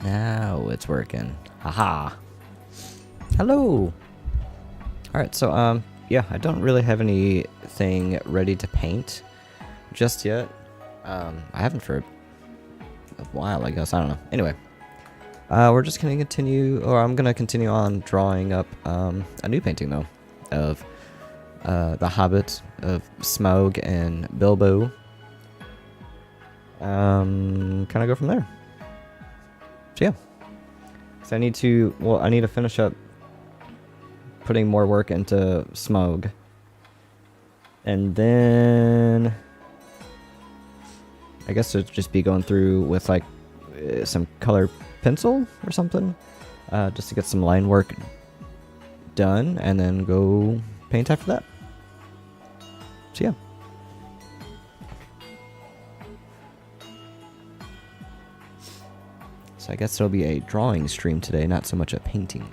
Now it's working. Haha. Hello. Alright, so, yeah, I don't really have anything ready to paint just yet. I haven't for a while, I guess. I don't know. Anyway, we're just gonna continue, or I'm gonna continue on drawing up, a new painting, though, of, the Hobbit, of Smaug and Bilbo. Kind of go from there. So yeah, so I need to finish up putting more work into Smaug, and then I guess it'd just be going through with like some color pencil or something, just to get some line work done, and then go paint after that. So yeah. So I guess it'll be a drawing stream today, not so much a painting.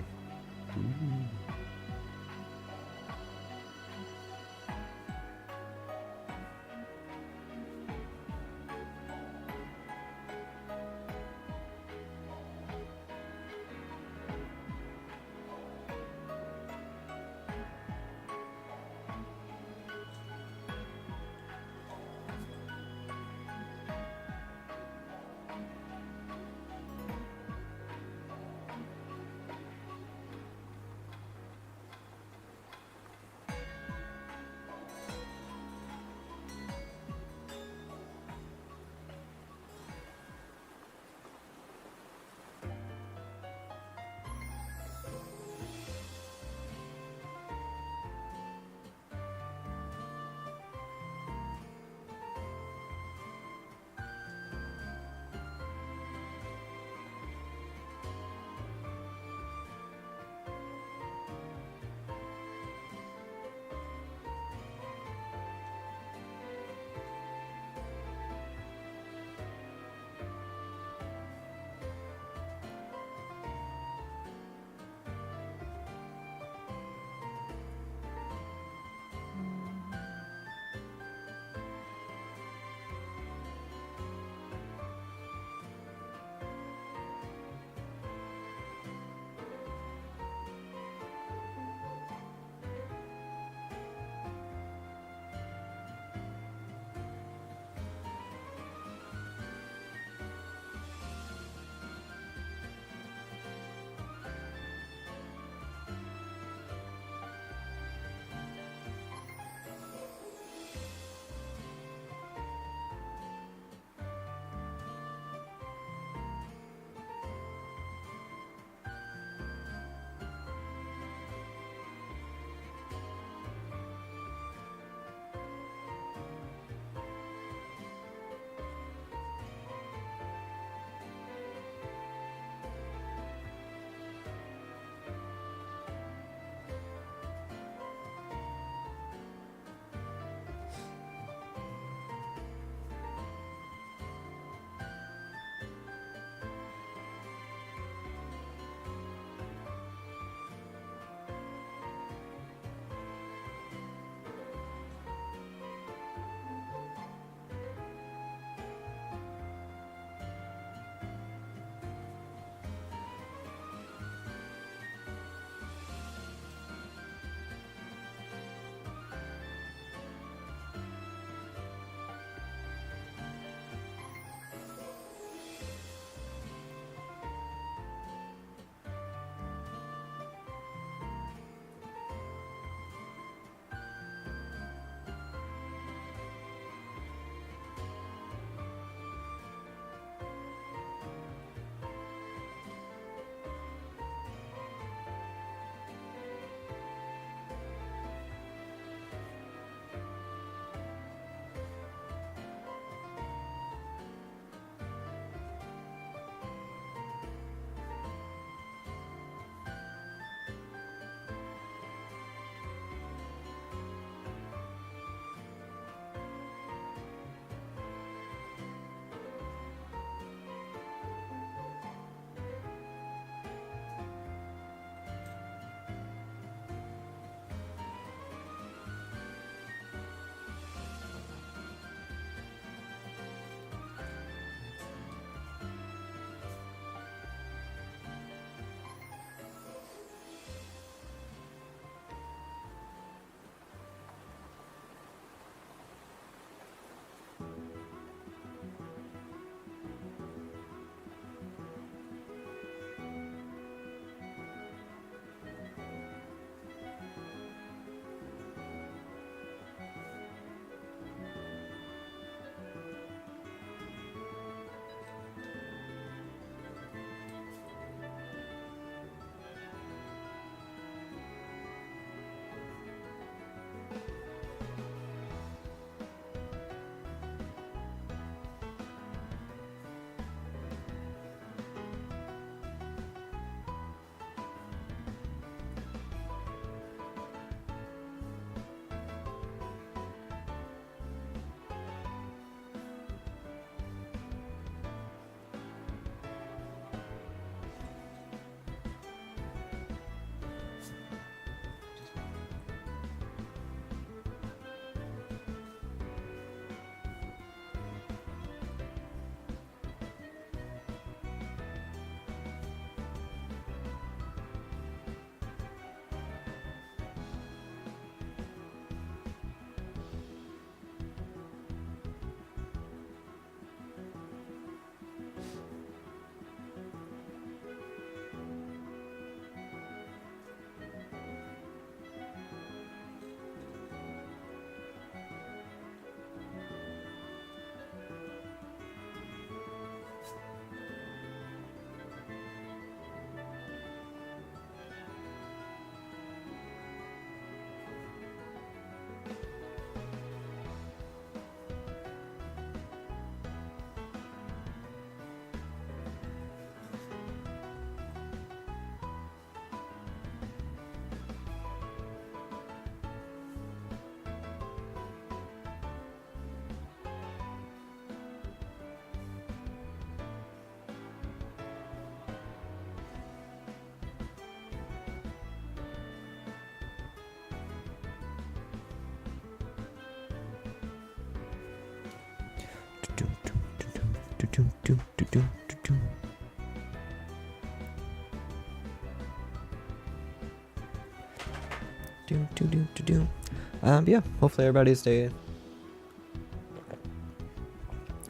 Yeah, hopefully everybody's day,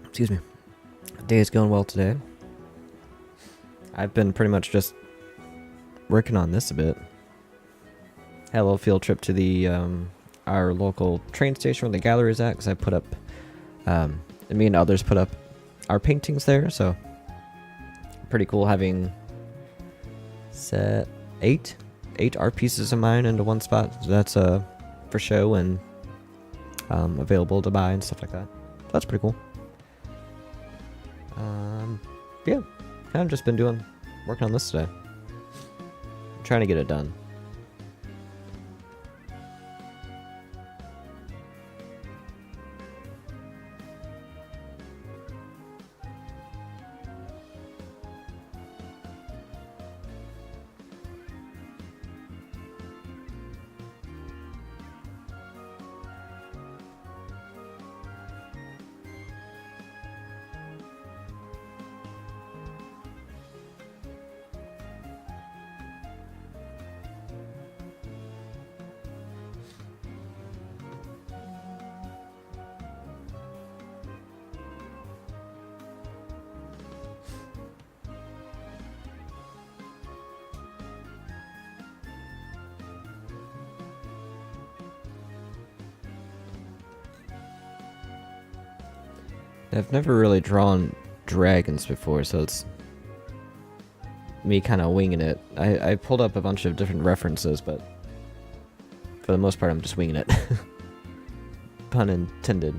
excuse me, day is going well today. I've been pretty much just working on this a bit. Had a little field trip to the our local train station where the gallery is at, because I put up, me and others put up our paintings there, so pretty cool having set eight art pieces of mine into one spot. So that's for show and available to buy and stuff like that. That's pretty cool. Yeah, kind of just been working on this today. I'm trying to get it done. I've never really drawn dragons before, so it's me kind of winging it. I pulled up a bunch of different references, but for the most part I'm just winging it. Pun intended.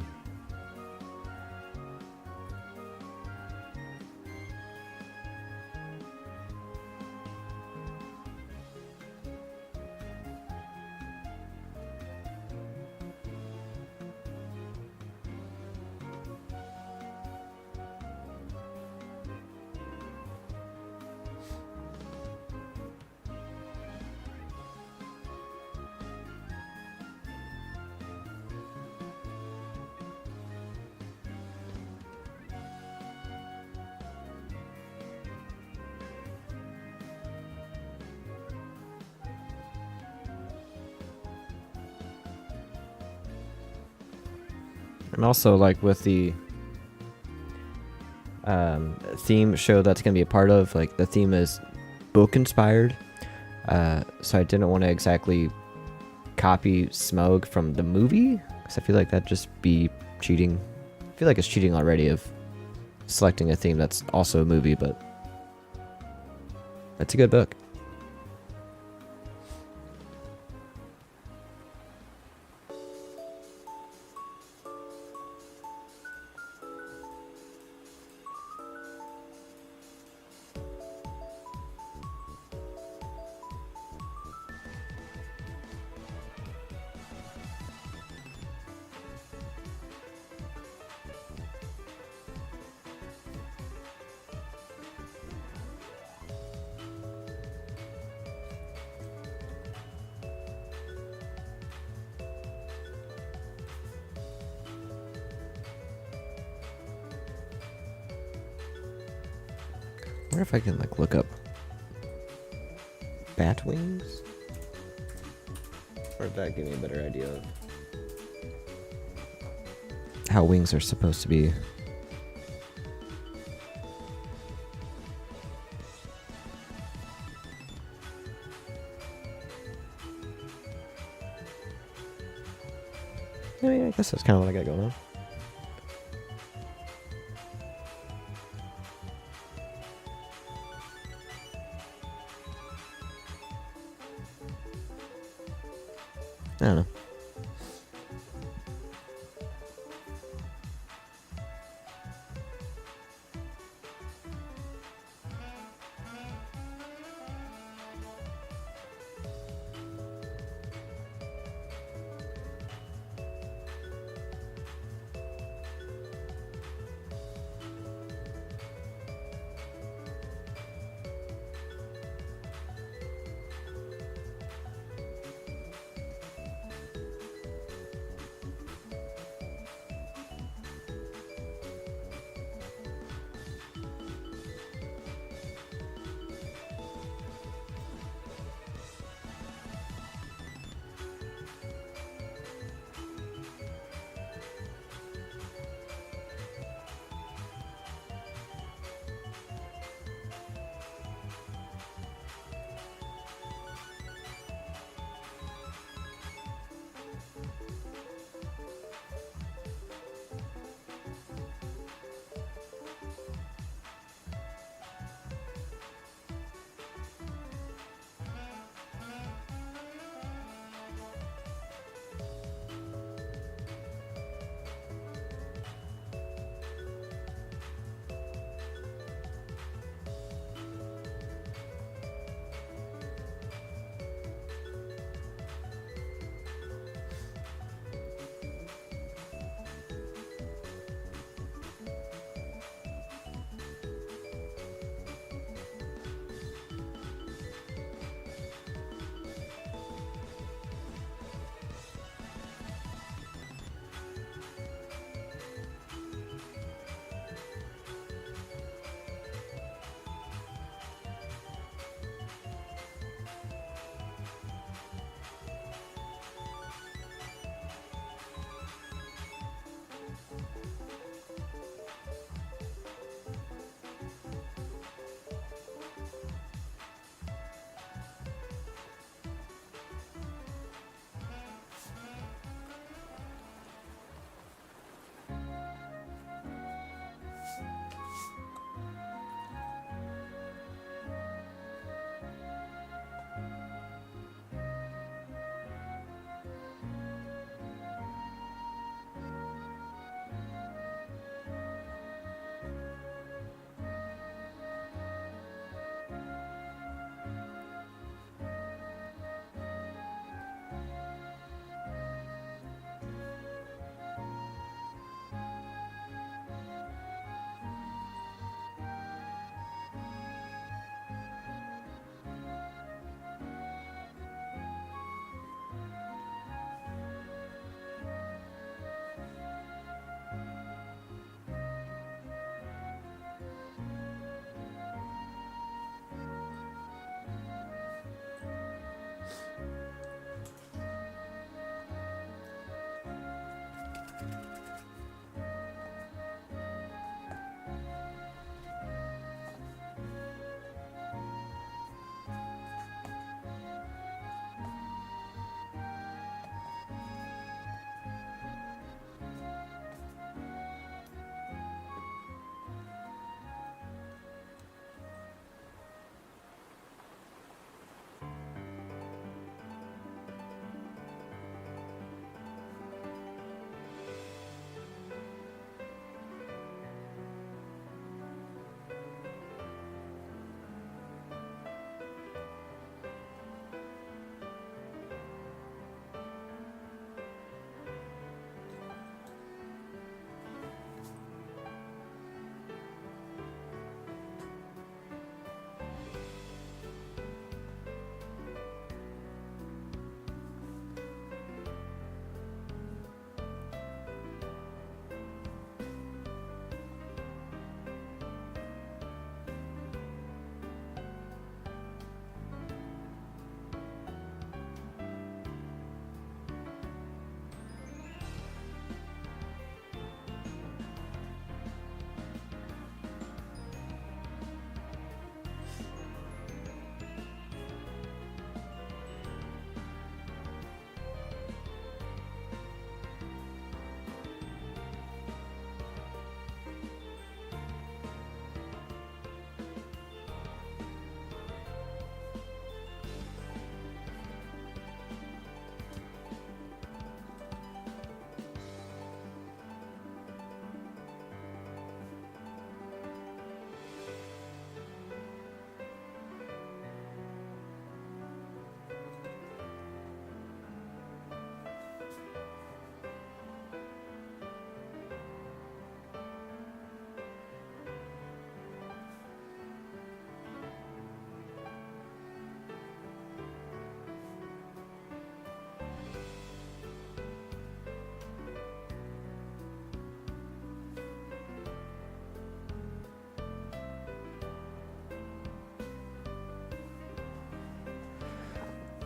And also, like, with the theme show that's going to be a part of, like, the theme is book inspired. So I didn't want to exactly copy Smaug from the movie, because I feel like that'd just be cheating. I feel like it's cheating already of selecting a theme that's also a movie, but that's a good book. I wonder if I can, like, look up bat wings? Or if that give me a better idea of how wings are supposed to be. I mean, I guess that's kind of what I got going on. I don't know.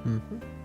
Mm-hmm.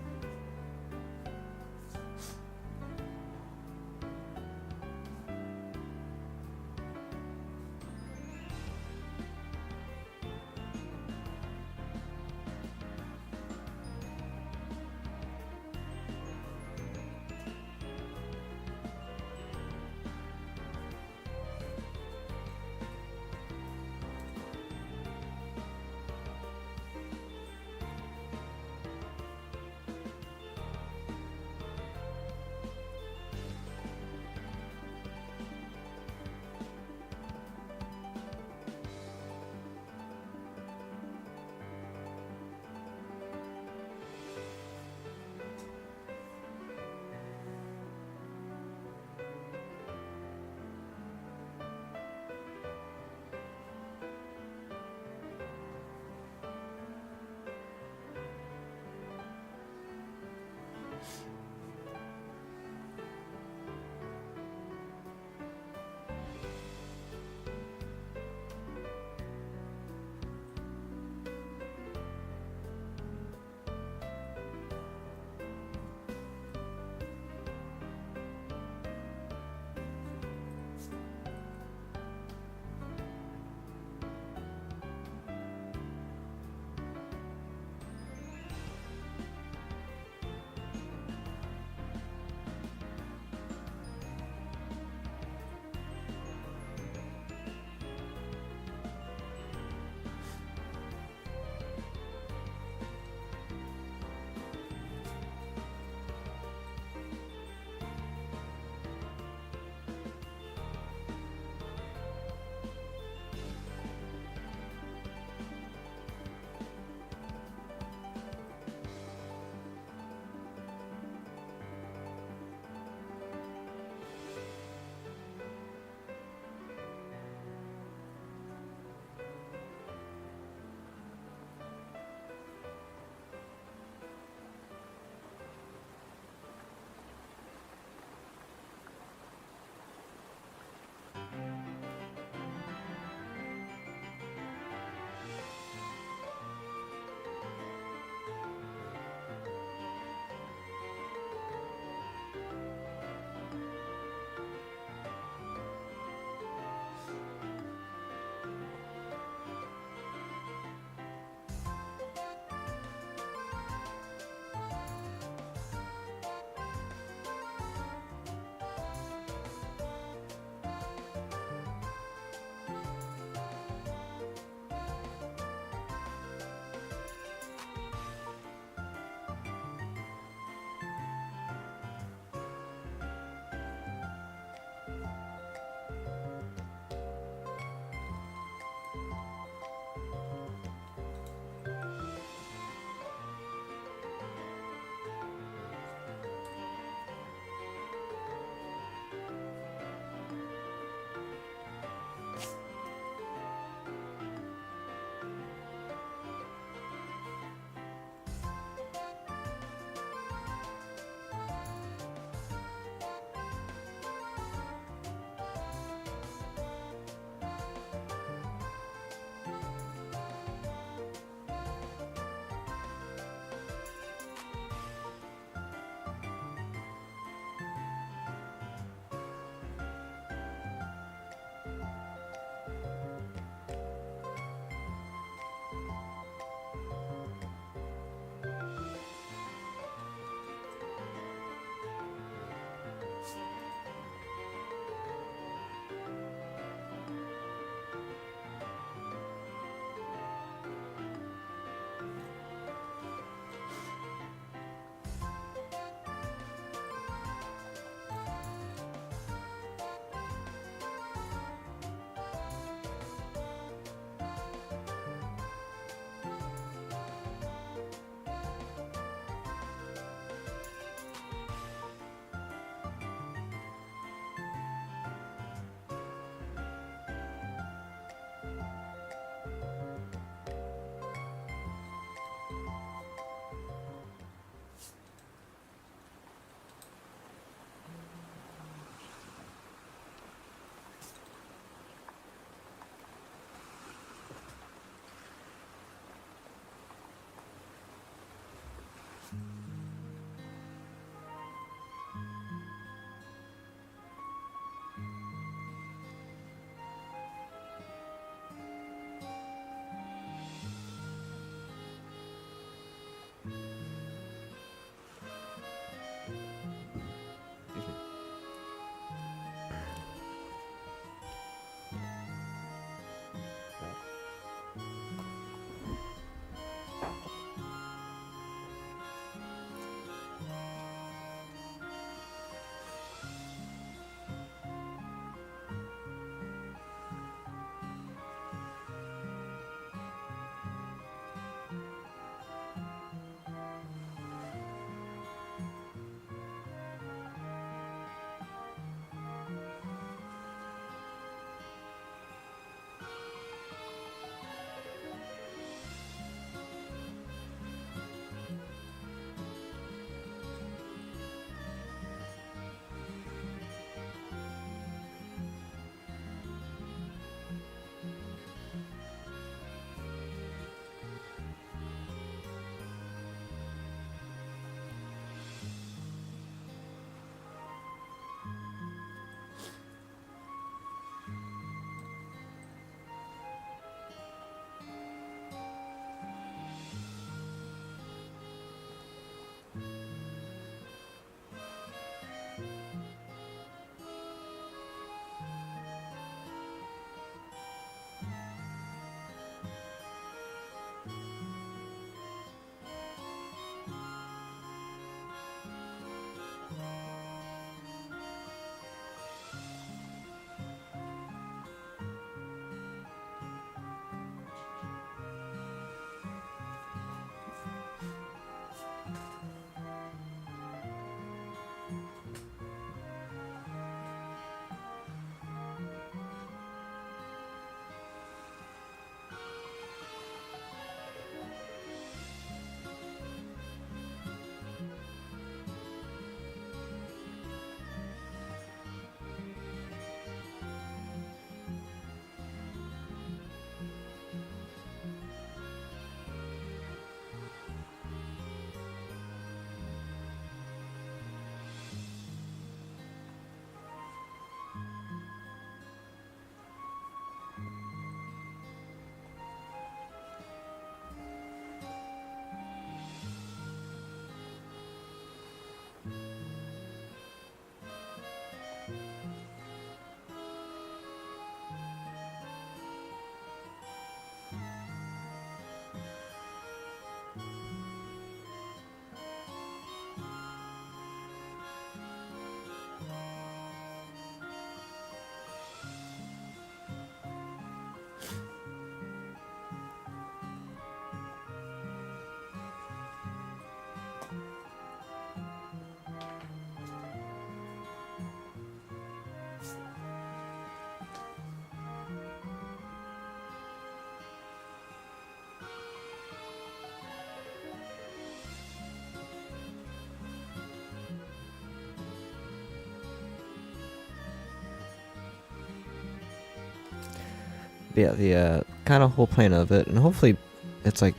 yeah, the kind of whole plan of it, and hopefully it's like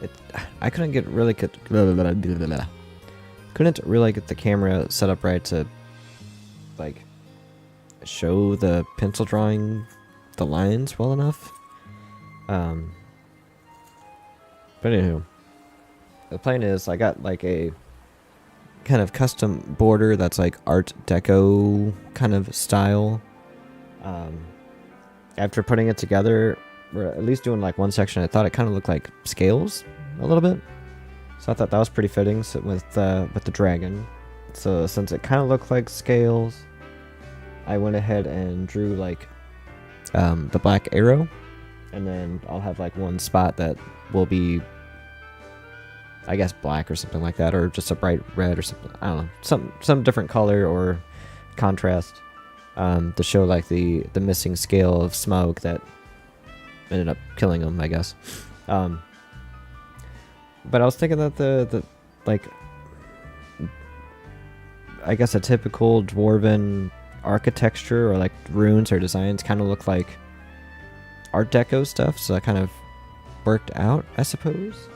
it. I couldn't get really good. Couldn't really get the camera set up right to like show the pencil drawing the lines well enough. But anywho, the plan is I got like a kind of custom border that's like Art Deco kind of style. After putting it together, or at least doing like one section, I thought it kind of looked like scales a little bit. So I thought that was pretty fitting with the dragon. So since it kind of looked like scales, I went ahead and drew like the black arrow, and then I'll have like one spot that will be, I guess, black or something like that, or just a bright red or something. I don't know, some different color or contrast to show like the missing scale of Smaug that ended up killing him, I guess. But I was thinking that the like, I guess a typical dwarven architecture or like runes or designs kind of look like Art Deco stuff, so that kind of worked out, I suppose.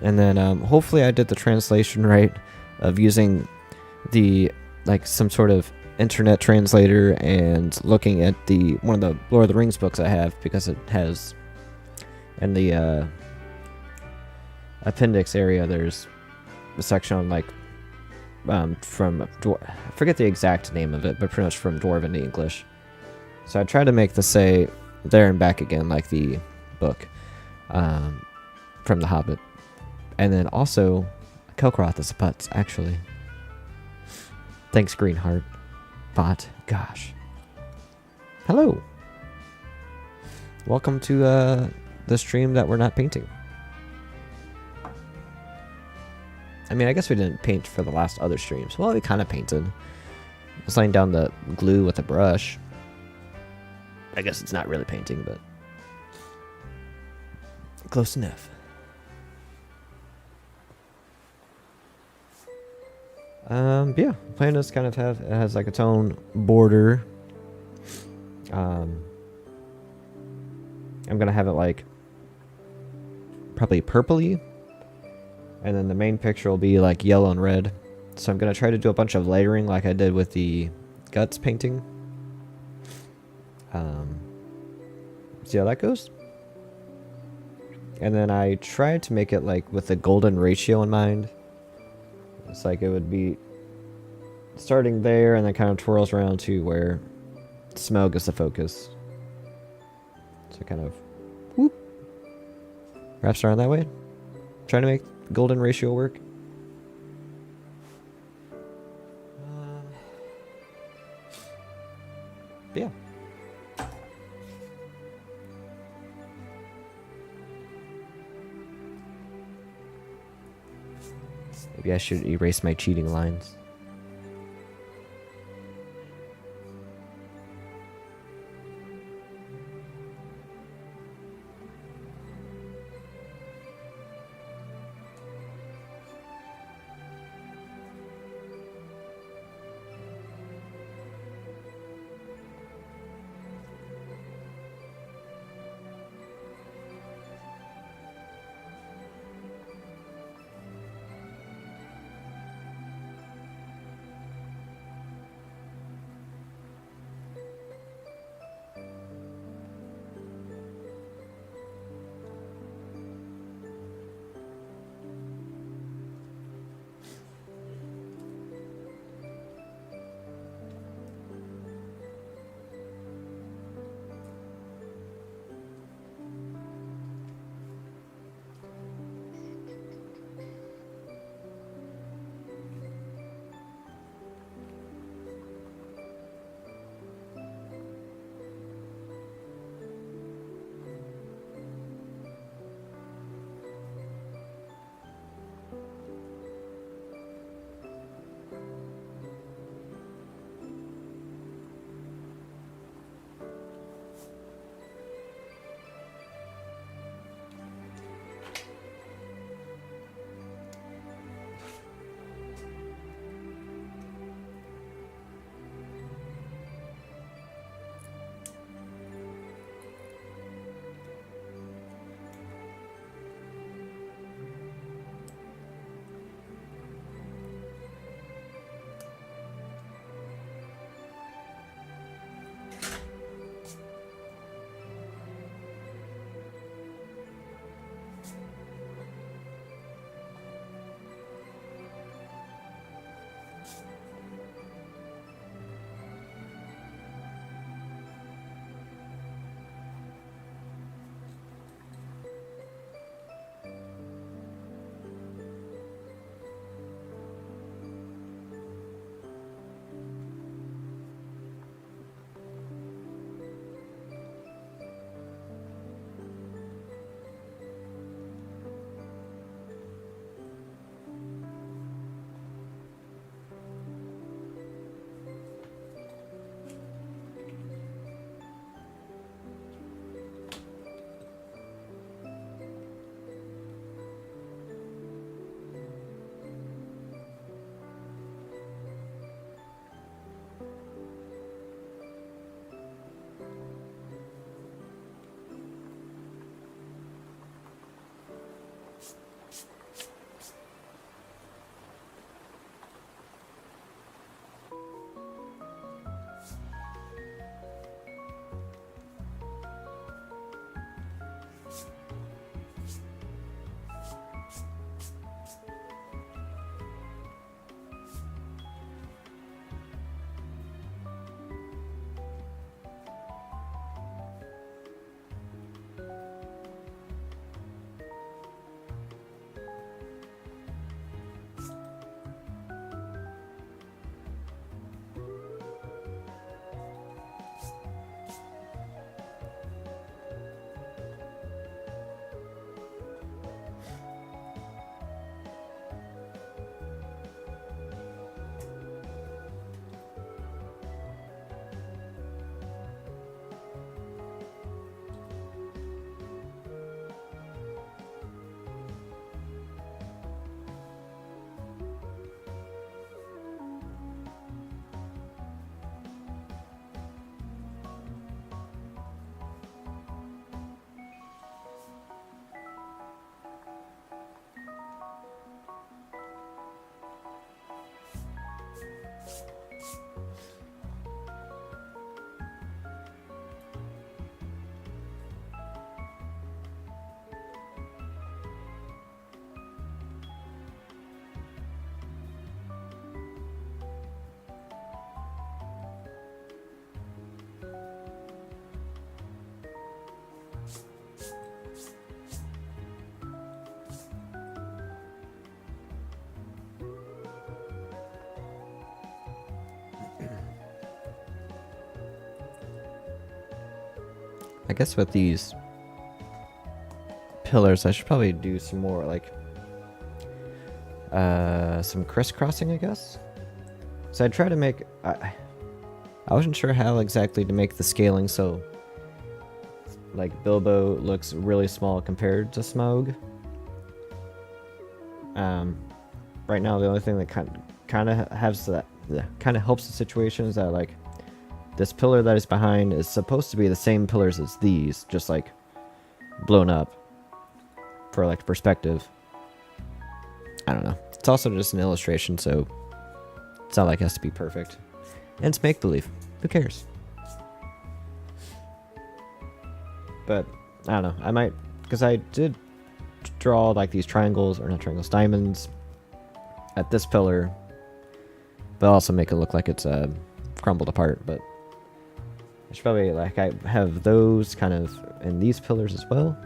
And then hopefully I did the translation right of using the like some sort of internet translator and looking at the one of the Lord of the Rings books I have, because it has in the appendix area there's a section on like from I forget the exact name of it, but pretty much from Dwarven to English. So I tried to make the say there and back again like the book from the Hobbit. And then also Kelkroth is a putz, actually. Thanks, Greenheart. Bot. Gosh. Hello. Welcome to the stream that we're not painting. I mean, I guess we didn't paint for the last other streams. Well, we kind of painted. I was laying down the glue with a brush. I guess it's not really painting, but close enough. Yeah, plan is kind of it has like its own border. I'm gonna have it like probably purpley, and then the main picture will be like yellow and red. So I'm gonna try to do a bunch of layering like I did with the guts painting. See how that goes. And then I tried to make it like with the golden ratio in mind. It's like it would be starting there and then kind of twirls around to where Smaug is the focus. So kind of whoop, wraps around that way. Trying to make golden ratio work. Yeah. Maybe I should erase my cheating lines. I guess with these pillars, I should probably do some more, like, some crisscrossing, I guess? So I try to make... I wasn't sure how exactly to make the scaling so, like, Bilbo looks really small compared to Smaug. Right now, the only thing that kind of has that kind of helps the situation is that, like, this pillar that is behind is supposed to be the same pillars as these, just like blown up for like perspective. I don't know. It's also just an illustration, so it's not like it has to be perfect. And it's make believe. Who cares? But I don't know. I might, because I did draw like these triangles, or not triangles, diamonds at this pillar, but also make it look like it's crumbled apart. But I should probably, like, I have those kind of in these pillars as well.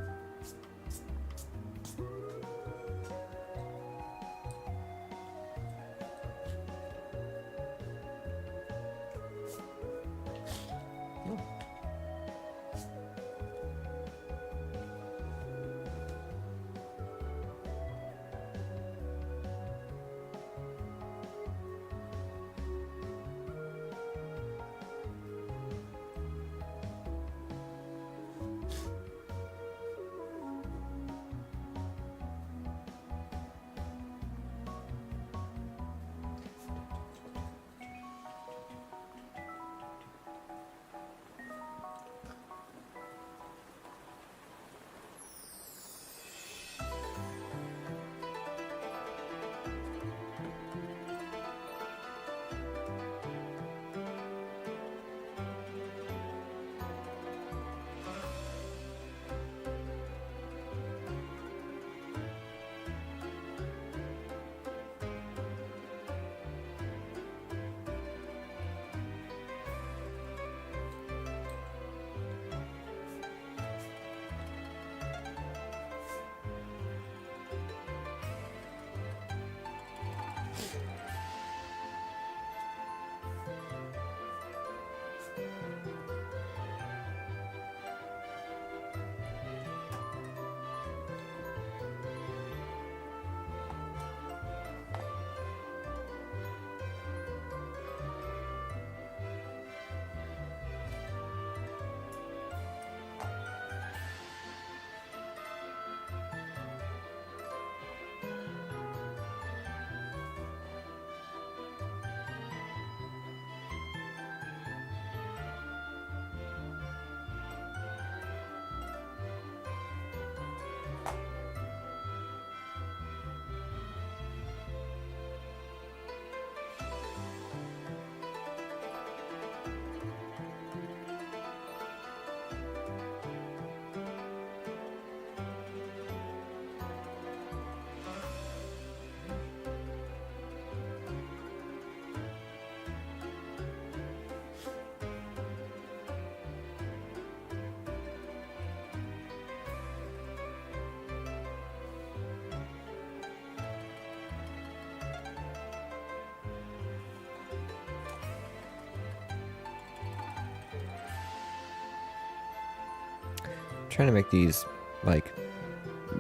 trying to make these, like,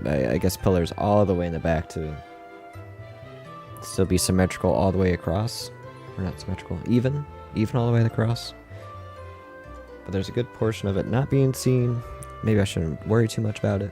I guess pillars all the way in the back to still be symmetrical all the way across. Or not symmetrical, even all the way across. But there's a good portion of it not being seen. Maybe I shouldn't worry too much about it.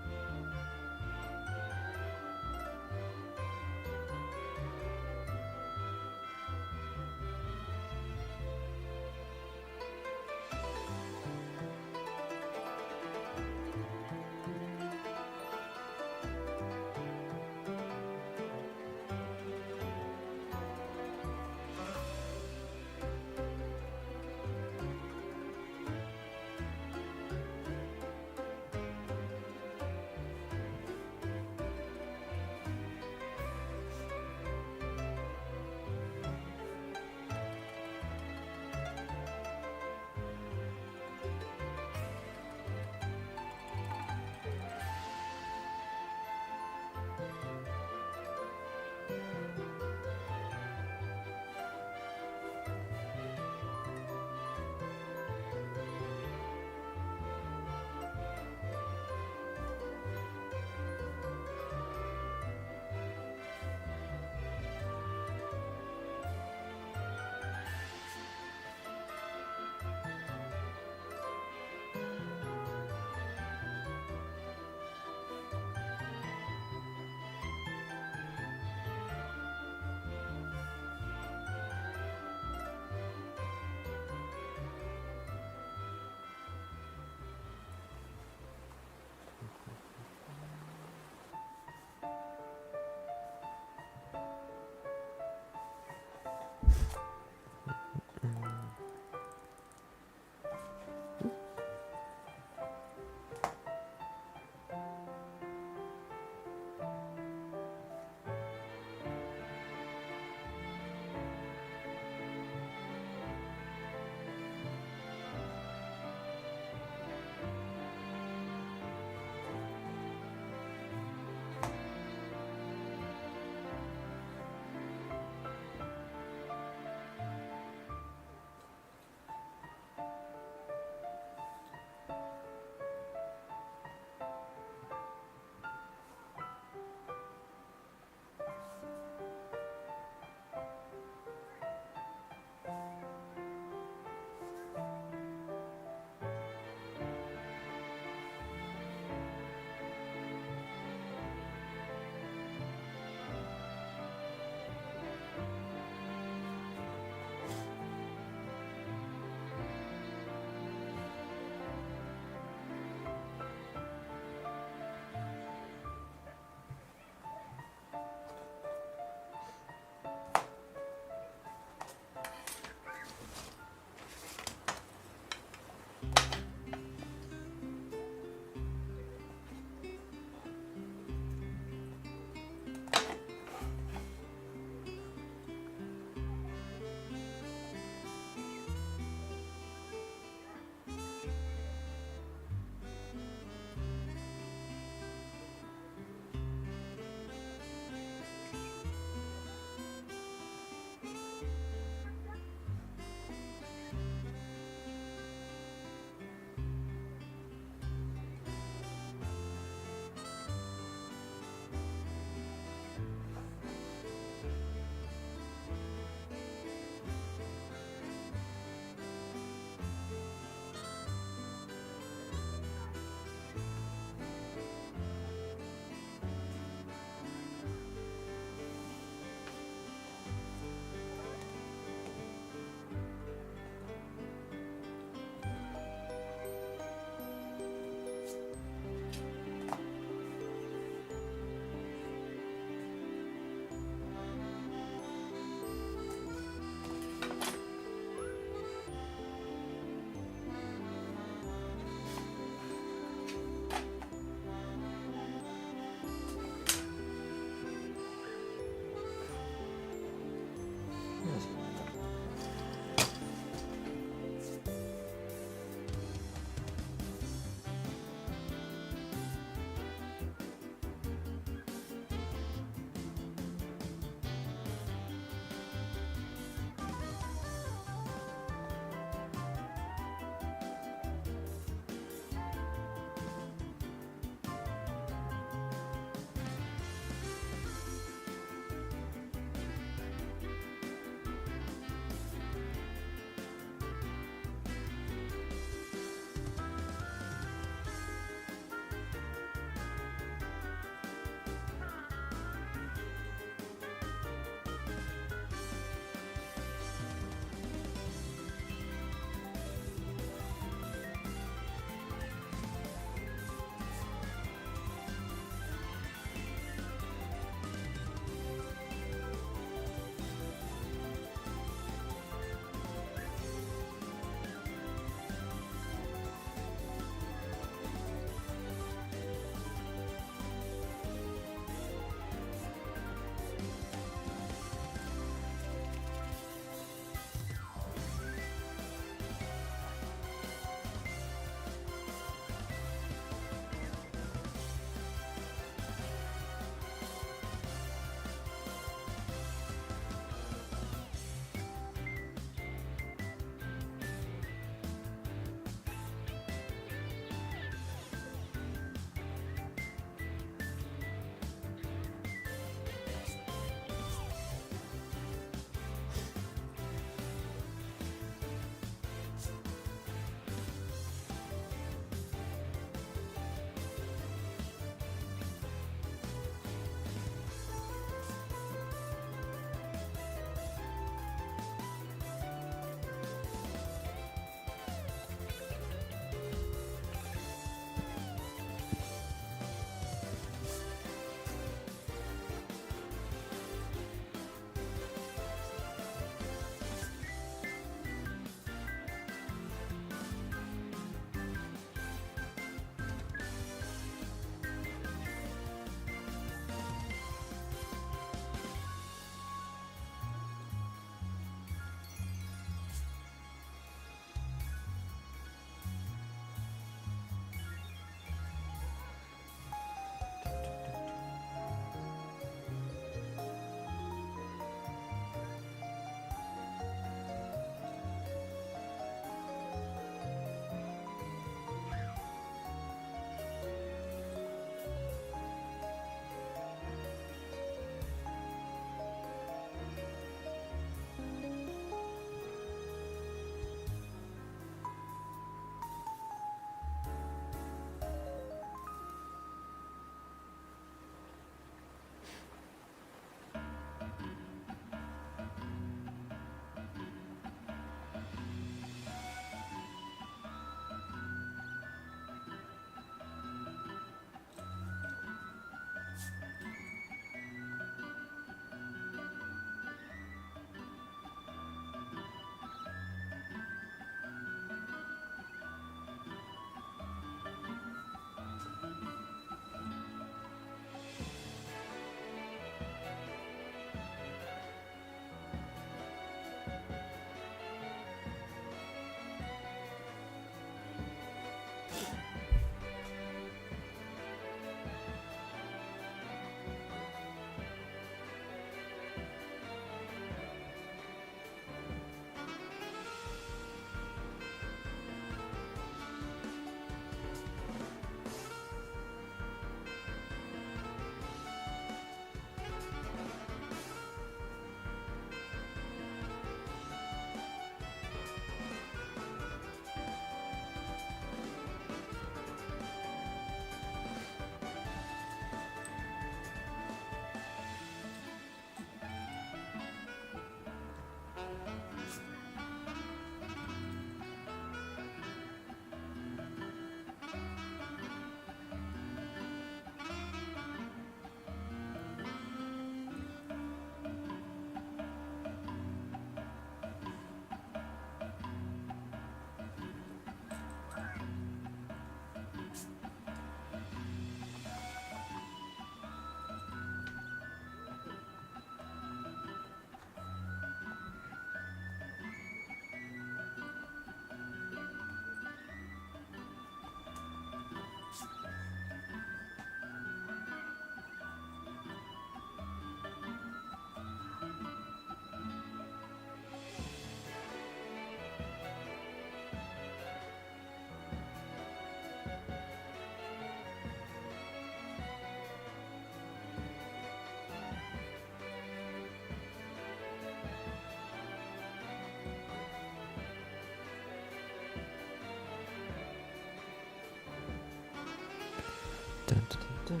Dun, dun, dun,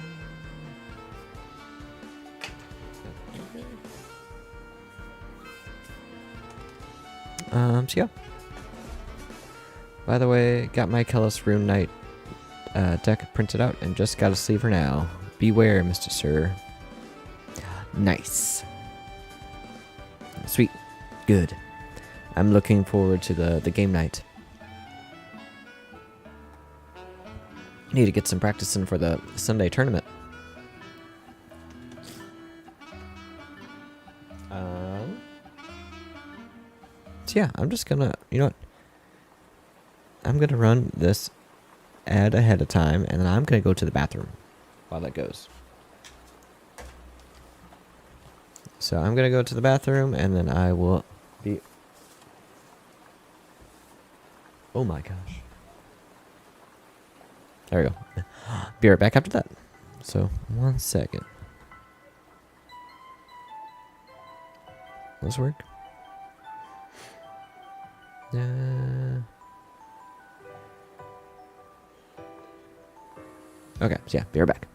dun. So yeah. By the way, got my Kellis Rune Knight deck printed out and just got a sleever now. Beware, Mr. Sir. Nice. Sweet. Good. I'm looking forward to the game night. Need to get some practice in for the Sunday tournament. So yeah, I'm just gonna, you know what? I'm gonna run this ad ahead of time, and then I'm gonna go to the bathroom while that goes. So I'm gonna go to the bathroom, and then I will be... Oh my gosh. There we go. Be right back after that. So, 1 second. Will this work? Okay, so yeah, be right back.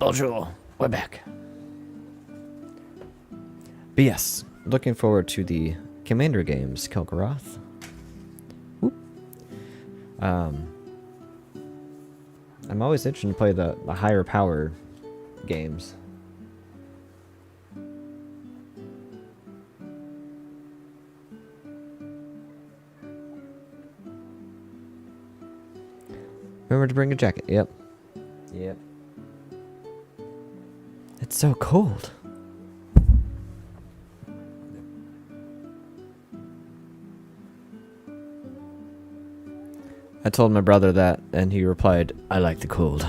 Bonjour, we're back. But yes, looking forward to the Commander games, Kelgaroth. Whoop. I'm always interested to play the higher power games. Remember to bring a jacket. Yep. Yep. It's so cold. I told my brother that, and he replied, I like the cold.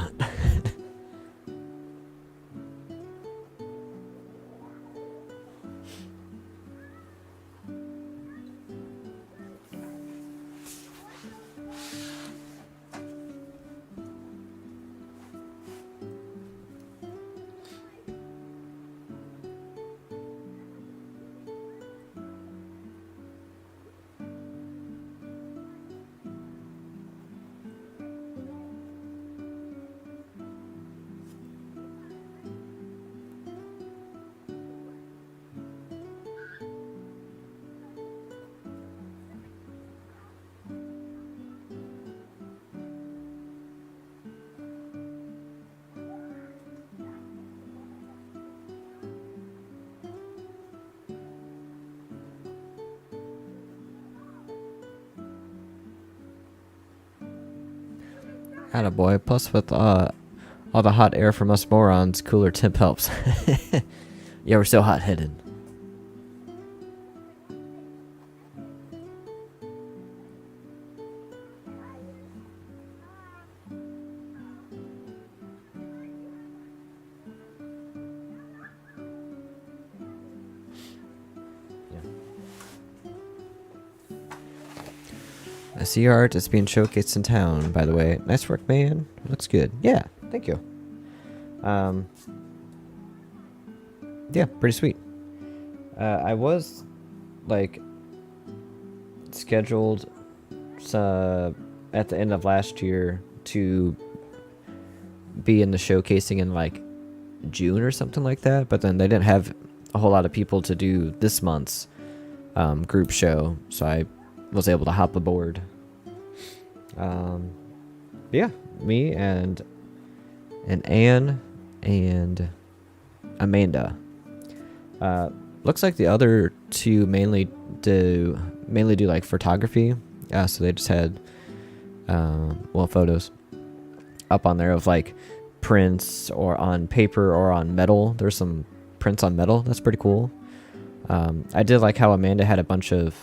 Attaboy. Plus with all the hot air from us morons, cooler temp helps. Yeah, we're so hot-headed. I see your art is being showcased in town, by the way. Nice work, man. Looks good. Yeah, thank you. Yeah, pretty sweet. I was, like, scheduled at the end of last year to be in the showcasing in, like, June or something like that, but then they didn't have a whole lot of people to do this month's group show, so I was able to hop aboard. Yeah, me and Anne and Amanda. Looks like the other two mainly do like photography. So they just had photos up on there of like prints or on paper or on metal. There's some prints on metal. That's pretty cool. I did like how Amanda had a bunch of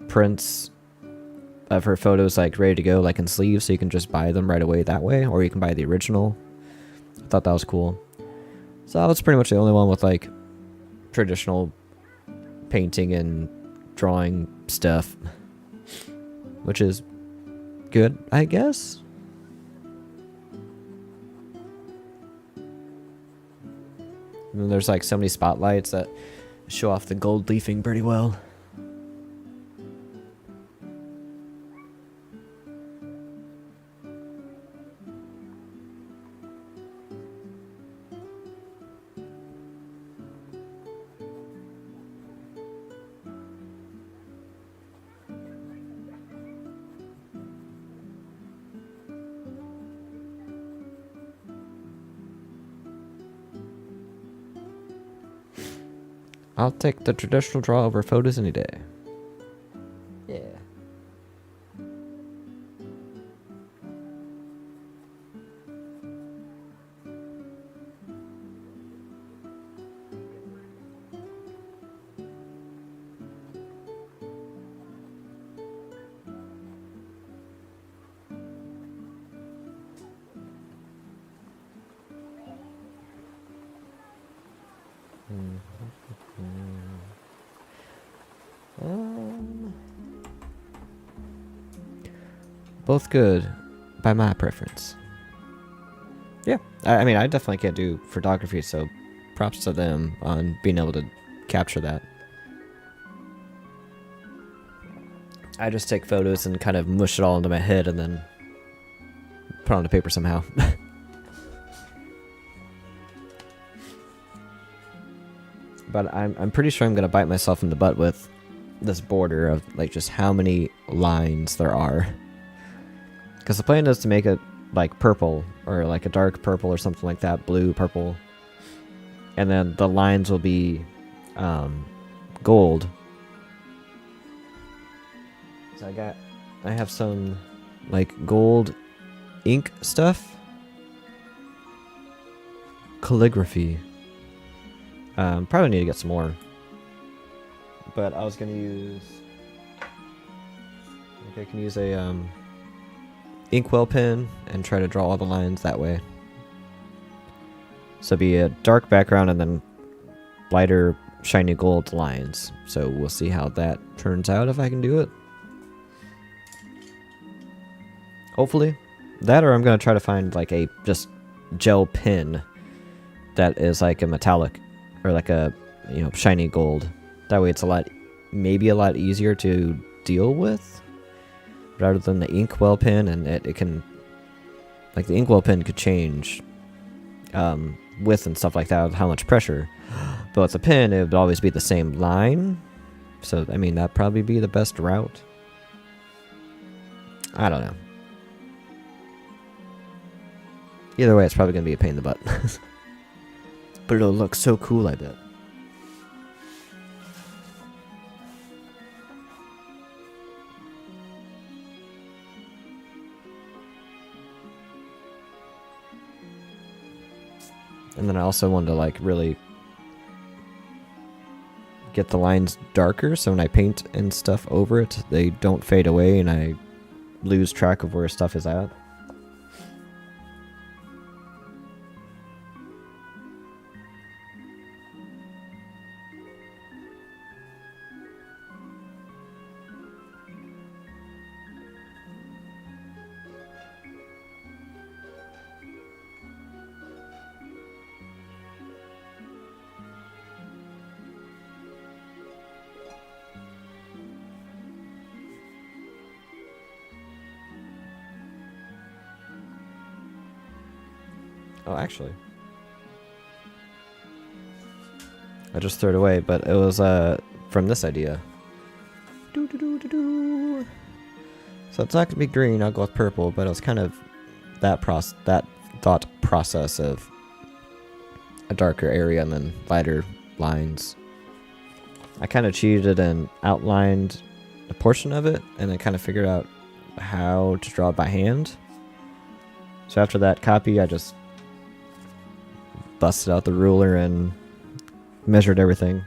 prints of her photos like ready to go, like in sleeves, so you can just buy them right away that way, or you can buy the original. I thought that was cool. So I was pretty much the only one with like traditional painting and drawing stuff, which is good, I guess. And then there's like so many spotlights that show off the gold leafing pretty well. I'll take the traditional draw over photos any day. Yeah. Both good, by my preference. Yeah, I mean, I definitely can't do photography, so props to them on being able to capture that. I just take photos and kind of mush it all into my head and then put it onto paper somehow. But I'm pretty sure I'm gonna bite myself in the butt with this border of like just how many lines there are. Because the plan is to make it like purple or like a dark purple or something like that, blue, purple, and then the lines will be gold. So I have some like gold ink stuff. Calligraphy. Probably need to get some more. But I was gonna use. I can use a inkwell pen and try to draw all the lines that way. So be a dark background and then lighter shiny gold lines. So we'll see how that turns out if I can do it. Hopefully. That, or I'm gonna try to find like a just gel pen that is like a metallic or like a shiny gold. That way it's maybe a lot easier to deal with rather than the inkwell pen, and it can, like, the inkwell pen could change width and stuff like that with how much pressure, but with the pen it would always be the same line. So I mean, that'd probably be the best route. I don't know. Either way, it's probably gonna be a pain in the butt. But it'll look so cool, I bet. And then I also wanted to like really get the lines darker, so when I paint and stuff over it, they don't fade away and I lose track of where stuff is at. Oh, actually, I just threw it away, but it was from this idea. So it's not gonna be green. I'll go with purple, but it was kind of that thought process of a darker area and then lighter lines. I kind of cheated and outlined a portion of it, and then kind of figured out how to draw it by hand. So after that copy, I just busted out the ruler and measured everything.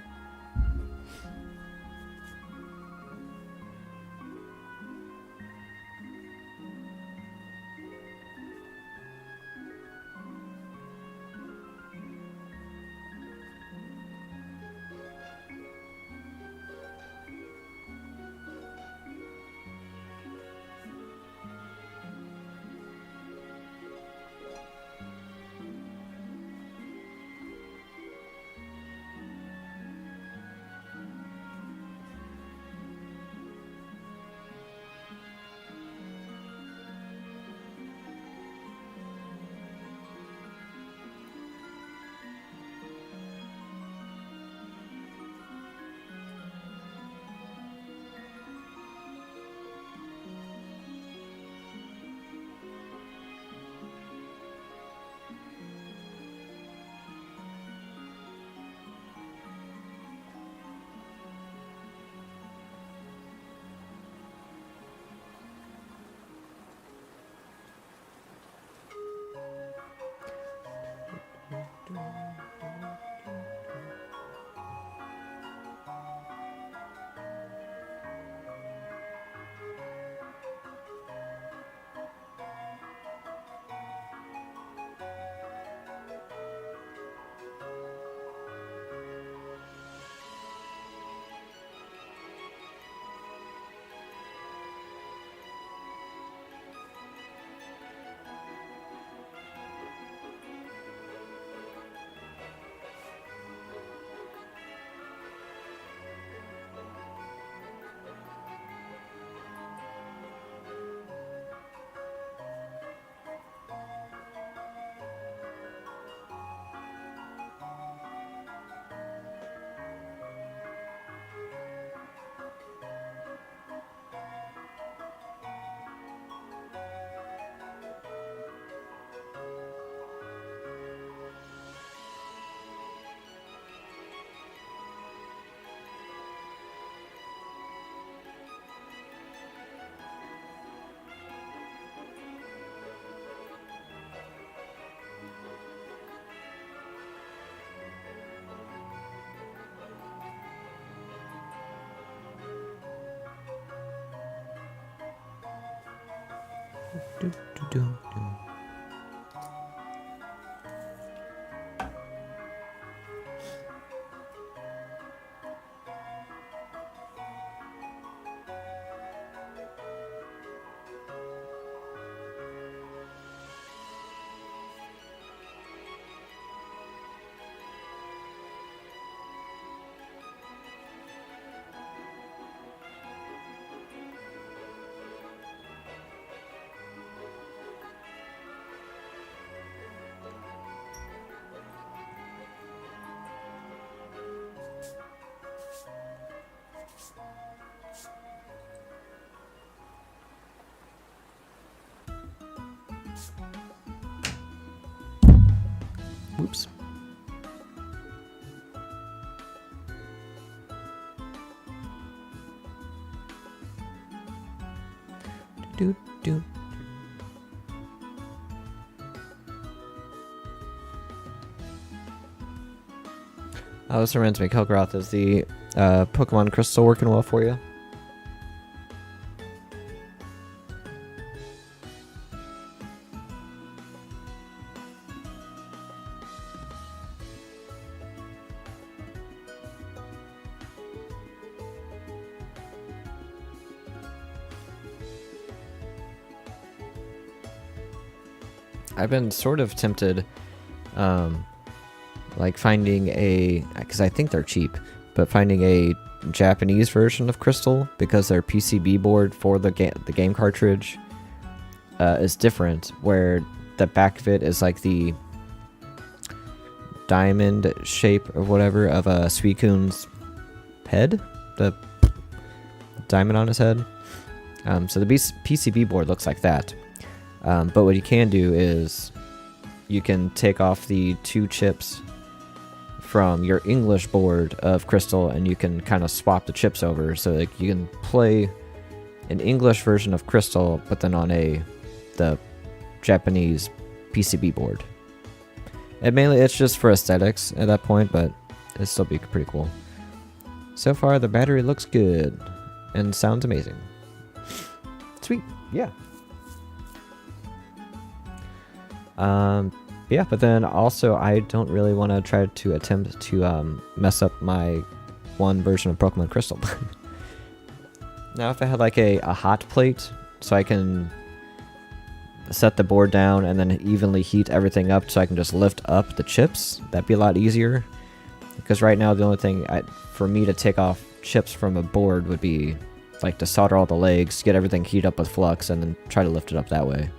Do, do, do, do. Whoops. Do, do. Oh, this reminds me, Kelgroth, is the Pokemon Crystal working well for you? I've been sort of tempted, like finding a, because I think they're cheap, but finding a Japanese version of Crystal, because their PCB board for the game cartridge is different, where the back of it is like the diamond shape or whatever of a Suicune's head, the diamond on his head. So the PCB board looks like that. But what you can do is you can take off the 2 chips from your English board of Crystal, and you can kind of swap the chips over, so like you can play an English version of Crystal, but then on the Japanese PCB board. And mainly it's just for aesthetics at that point, but it'd still be pretty cool. So far the battery looks good and sounds amazing. Sweet, yeah. Yeah, but then also I don't really want to try to attempt to mess up my one version of Pokemon Crystal. Now if I had like a hot plate, so I can set the board down and then evenly heat everything up, so I can just lift up the chips, that'd be a lot easier. Because right now the only thing for me to take off chips from a board would be like to solder all the legs, get everything heat up with flux, and then try to lift it up that way.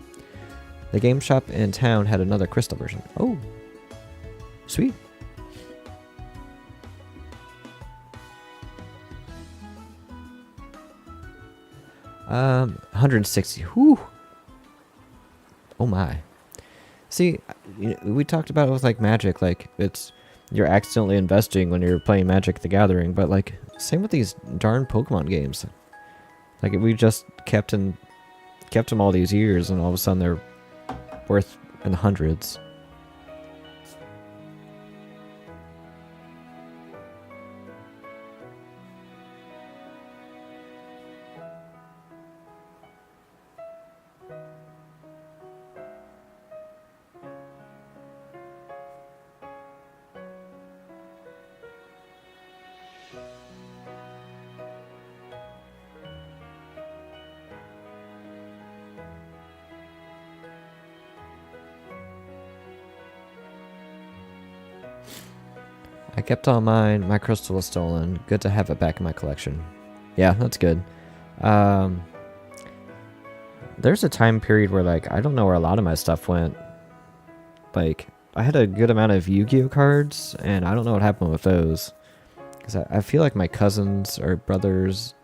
The game shop in town had another Crystal version. Oh, sweet. Um, 160. Whew. Oh my. See, we talked about it with like Magic, like you're accidentally investing when you're playing Magic the Gathering, but like same with these darn Pokemon games. Like we just kept them all these years, and all of a sudden they're worth in the hundreds. I kept all mine. My crystal was stolen. Good to have it back in my collection. Yeah, that's good. There's a time period where, like, I don't know where a lot of my stuff went. Like, I had a good amount of Yu-Gi-Oh cards, and I don't know what happened with those. Because I feel like my cousins or brothers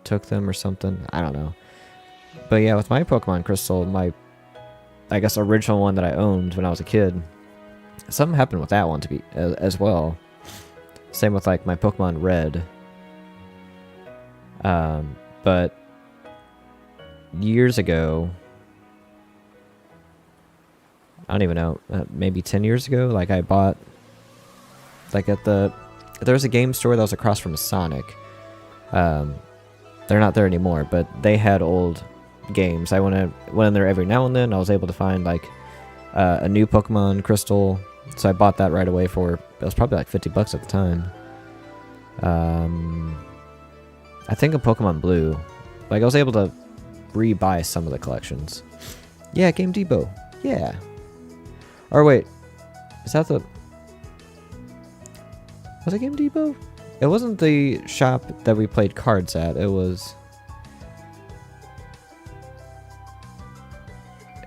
took them or something. I don't know. But yeah, with my Pokemon Crystal, my, I guess, original one that I owned when I was a kid, something happened with that one to be as well. Same with like my Pokemon Red. But years ago, I don't even know, maybe 10 years ago, like I bought, like there was a game store that was across from Sonic. They're not there anymore, but they had old games. I went in there every now and then. I was able to find like a new Pokemon Crystal, so I bought that right away for, it was probably like $50 at the time. I think a Pokemon Blue. Like I was able to rebuy some of the collections. Yeah, Game Depot. Yeah. Or wait, is that the... Was it Game Depot? It wasn't the shop that we played cards at. It was...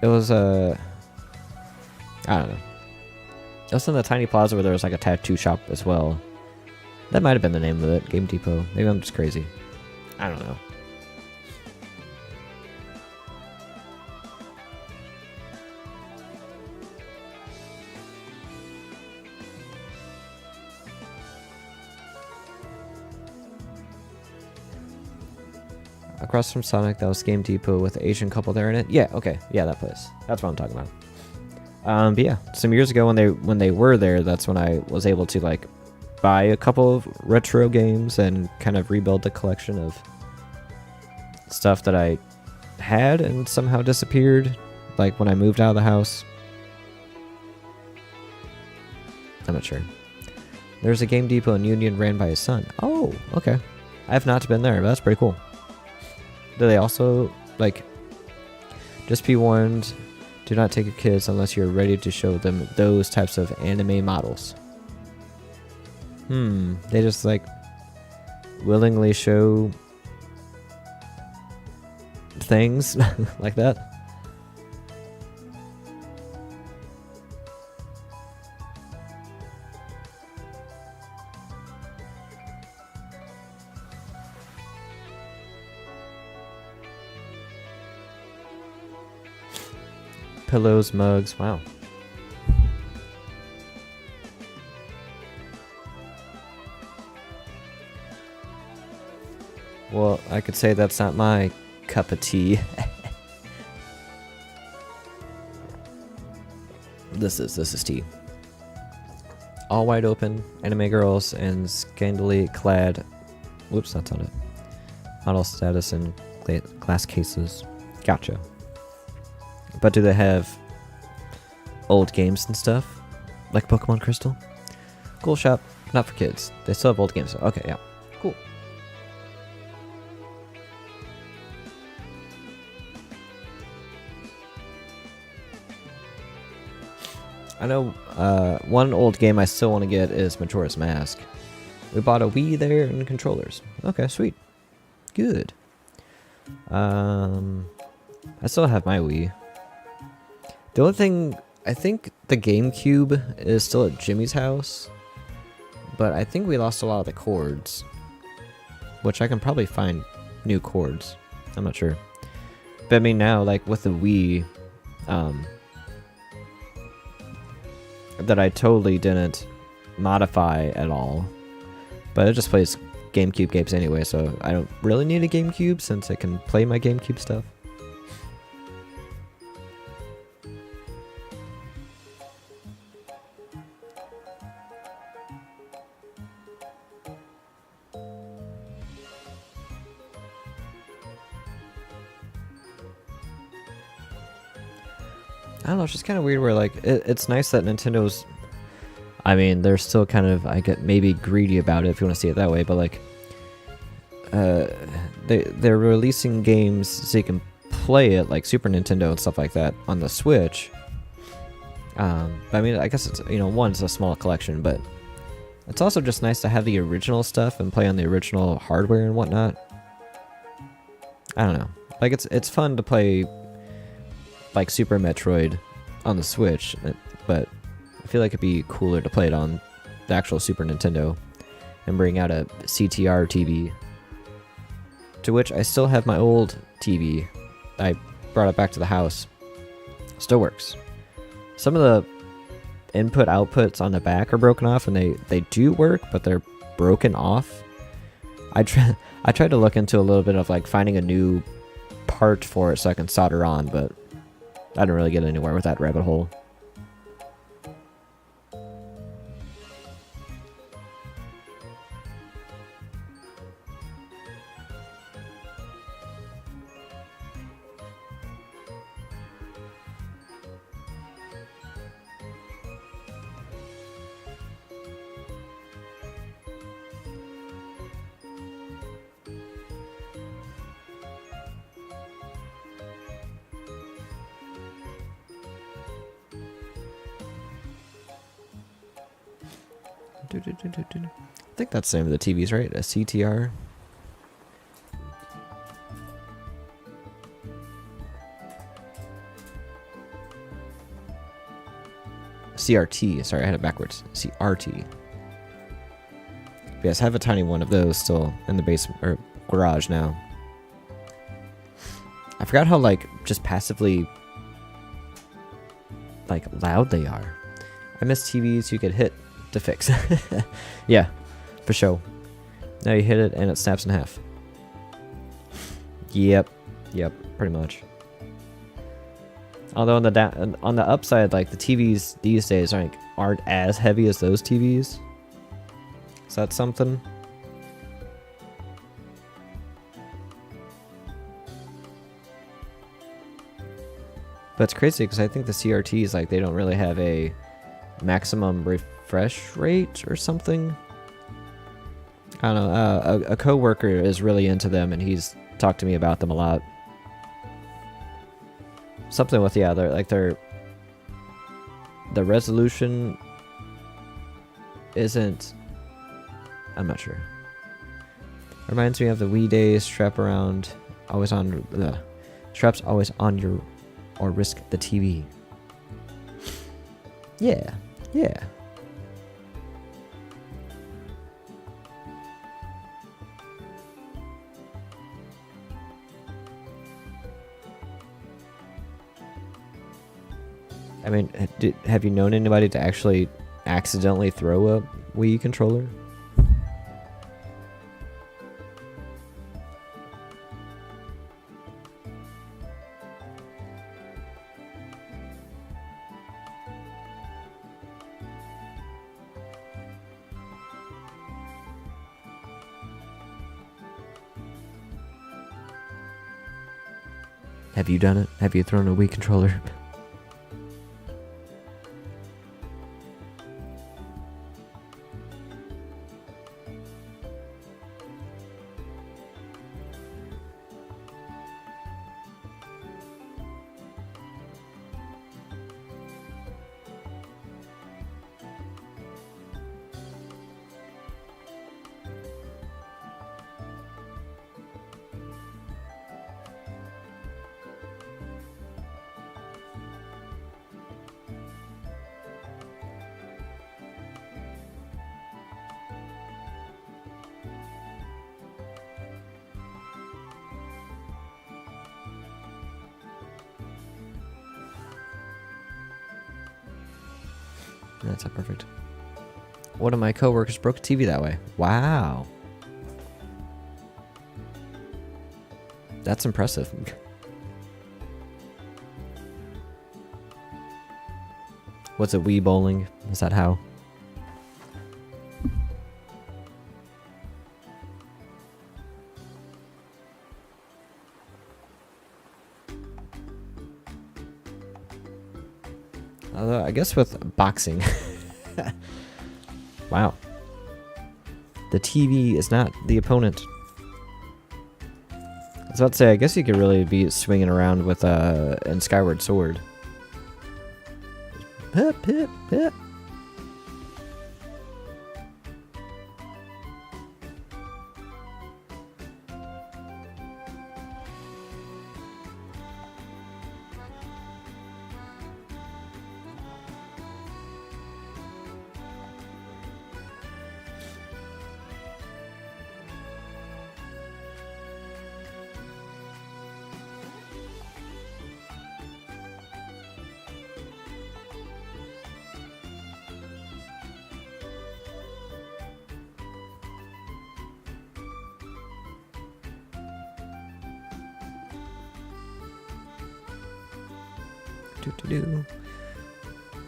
It was I don't know. It was in the tiny plaza where there was like a tattoo shop as well. That might have been the name of it, Game Depot. Maybe I'm just crazy. I don't know. Across from Sonic, that was Game Depot with the Asian couple there in it. Yeah, okay. Yeah, that place. That's what I'm talking about. But yeah, some years ago when they were there, that's when I was able to like buy a couple of retro games and kind of rebuild the collection of stuff that I had and somehow disappeared, like when I moved out of the house. I'm not sure. There's a Game Depot in Union ran by his son. Oh, okay. I have not been there, but that's pretty cool. Do they also, like, just be warned, do not take your kids unless you're ready to show them those types of anime models. They just, like, willingly show things like that? Pillows, mugs, wow. Well, I could say that's not my cup of tea. This is tea. All wide open, anime girls and scantily clad. Whoops, that's not it. Model status in glass cases. Gotcha. But do they have old games and stuff? Like Pokemon Crystal? Cool shop, not for kids. They still have old games. Okay, yeah. Cool. I know one old game I still want to get is Majora's Mask. We bought a Wii there and controllers. Okay, sweet. Good. I still have my Wii. The only thing, I think the GameCube is still at Jimmy's house, but I think we lost a lot of the cords, which I can probably find new cords. I'm not sure. But I mean now, like with the Wii, that I totally didn't modify at all, but it just plays GameCube games anyway, so I don't really need a GameCube since I can play my GameCube stuff. I don't know, it's just kind of weird where, like, it's nice that Nintendo's, I mean, they're still kind of, I get maybe greedy about it if you want to see it that way, but, like, they're releasing games so you can play it, like Super Nintendo and stuff like that, on the Switch. But I mean, I guess it's, you know, one, it's a small collection, but it's also just nice to have the original stuff and play on the original hardware and whatnot. I don't know. Like, it's fun to play like Super Metroid on the Switch, but I feel like it'd be cooler to play it on the actual Super Nintendo and bring out a CTR TV, to which I still have my old TV. I brought it back to the house. Still works. Some of the input outputs on the back are broken off, and they do work, but they're broken off. I tried to look into a little bit of like finding a new part for it so I can solder on, but I didn't really get anywhere with that rabbit hole. I think that's the name of the TVs, right? A CTR. CRT. Sorry, I had it backwards. CRT. Yes, I have a tiny one of those still in the basement or garage now. I forgot how like just passively like loud they are. I miss TVs you could hit to fix. Yeah, for sure. Now you hit it and it snaps in half. Yep, pretty much. Although on the upside, like the TVs these days aren't as heavy as those TVs. Is that something? But it's crazy because I think the CRTs, like, they don't really have a maximum refresh rate or something. I don't know. A coworker is really into them, and he's talked to me about them a lot. Something with, yeah, the resolution isn't. I'm not sure. Reminds me of the Wii days. Straps always on your, or risk the TV. Yeah. I mean, have you known anybody to actually accidentally throw a Wii controller? Have you done it? Have you thrown a Wii controller? That's not perfect. One of my coworkers broke a TV that way. Wow. That's impressive. What's it, Wii bowling? Is that how? Although, I guess with boxing. Wow. The TV is not the opponent. I was about to say, I guess you could really be swinging around with in Skyward Sword. Hip, hip, hip.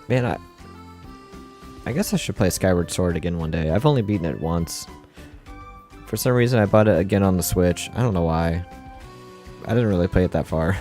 Man, I guess I should play Skyward Sword again one day. I've only beaten it once. For some reason, I bought it again on the Switch. I don't know why. I didn't really play it that far.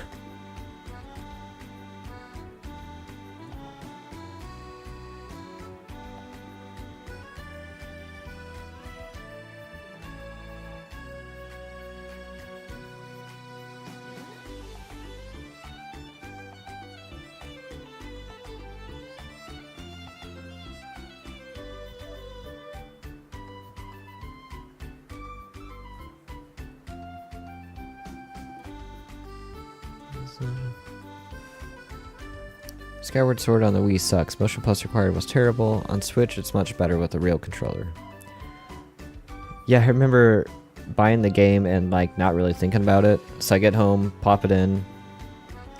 Skyward Sword on the Wii sucks. Motion Plus required was terrible. On Switch, it's much better with the real controller. Yeah, I remember buying the game and like not really thinking about it. So I get home, pop it in.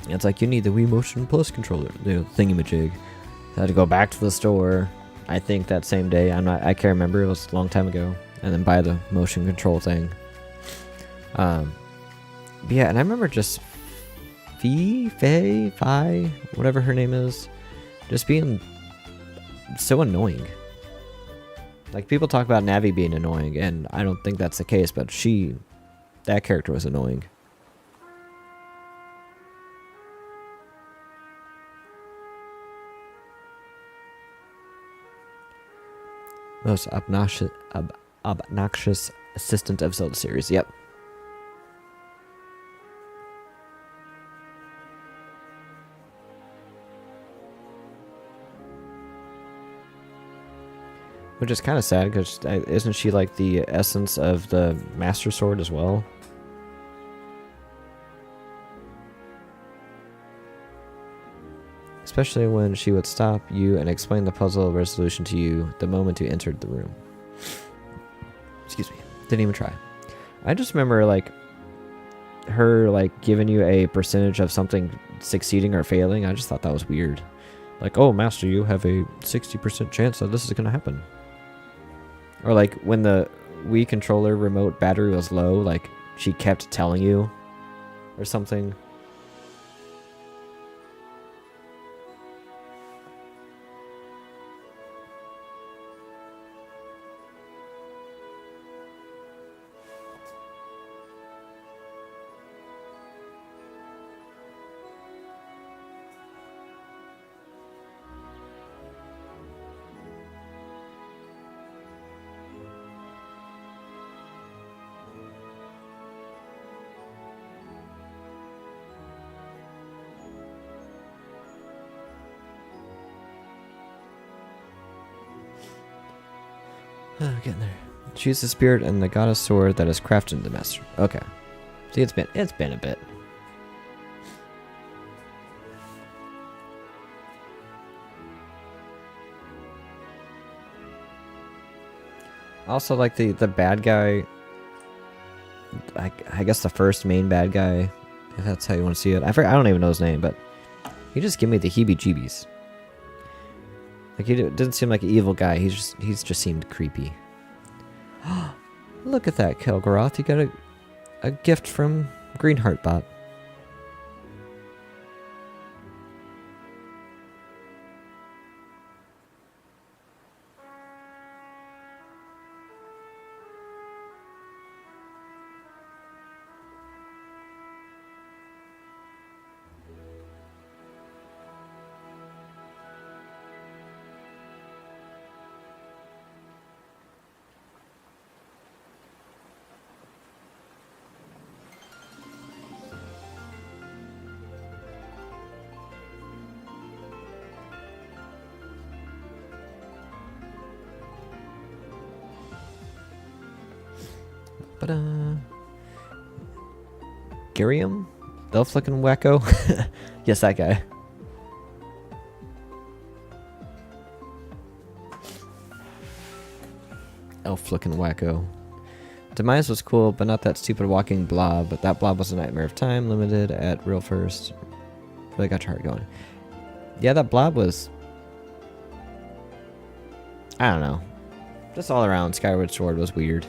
And it's like, you need the Wii Motion Plus controller, the thingamajig. So I had to go back to the store. I think that same day. I can't remember. It was a long time ago. And then buy the motion control thing. But yeah, and I remember just Fi, whatever her name is, just being so annoying. Like, people talk about Navi being annoying, and I don't think that's the case, but that character was annoying. Most obnoxious assistant of Zelda series, yep. Which is kind of sad, because isn't she like the essence of the Master Sword as well? Especially when she would stop you and explain the puzzle resolution to you the moment you entered the room. Excuse me. Didn't even try. I just remember like her like giving you a percentage of something succeeding or failing. I just thought that was weird. Like, oh, Master, you have a 60% chance that this is going to happen. Or like when the Wii controller remote battery was low, like she kept telling you or something. Getting there. Choose the spirit and the goddess sword that is crafted in the master. Okay. See, it's been a bit. Also, like the bad guy. I guess the first main bad guy, if that's how you want to see it. I don't even know his name, but he just gave me the heebie-jeebies. Like, he didn't seem like an evil guy. He's just seemed creepy. Look at that, Kelgaroth. You got a gift from Greenheartbot. Girium? The elf-looking wacko? Yes, that guy. Elf-looking wacko. Demise was cool, but not that stupid walking blob. But that blob was a nightmare of time, limited at real first. Really got your heart going. Yeah, that blob was... I don't know. Just all around, Skyward Sword was weird.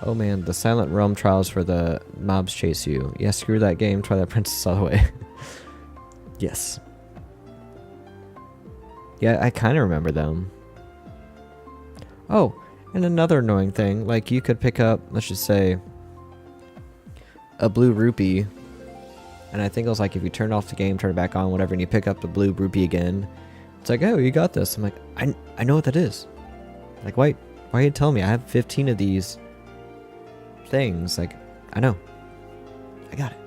Oh man, the Silent Realm trials for the mobs chase you. Yeah, screw that game, try that Princess all the way. Yes. Yeah, I kind of remember them. Oh, And another annoying thing, like you could pick up, let's just say, a blue rupee, and I think it was like if you turn off the game, turn it back on, whatever, and you pick up the blue rupee again, it's like, oh, you got this. I'm like, I know what that is. Like, why are you telling me? I have 15 of these things. Like, I know. I got it.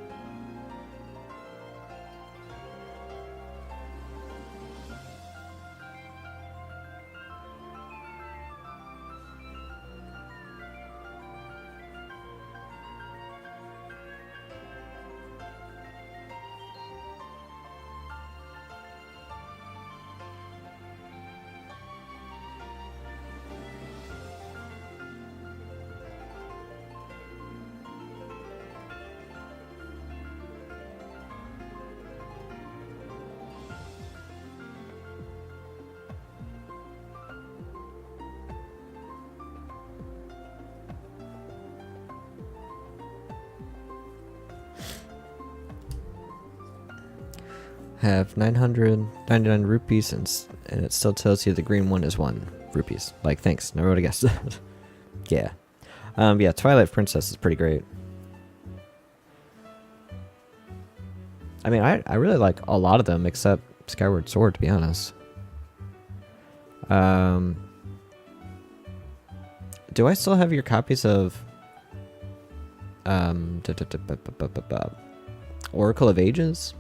Have 999 rupees, and it still tells you the green one is 1 rupees. Like, thanks. Never would have guessed. Yeah. Yeah, Twilight Princess is pretty great. I mean, I really like a lot of them except Skyward Sword, to be honest. Do I still have your copies of Oracle of Ages?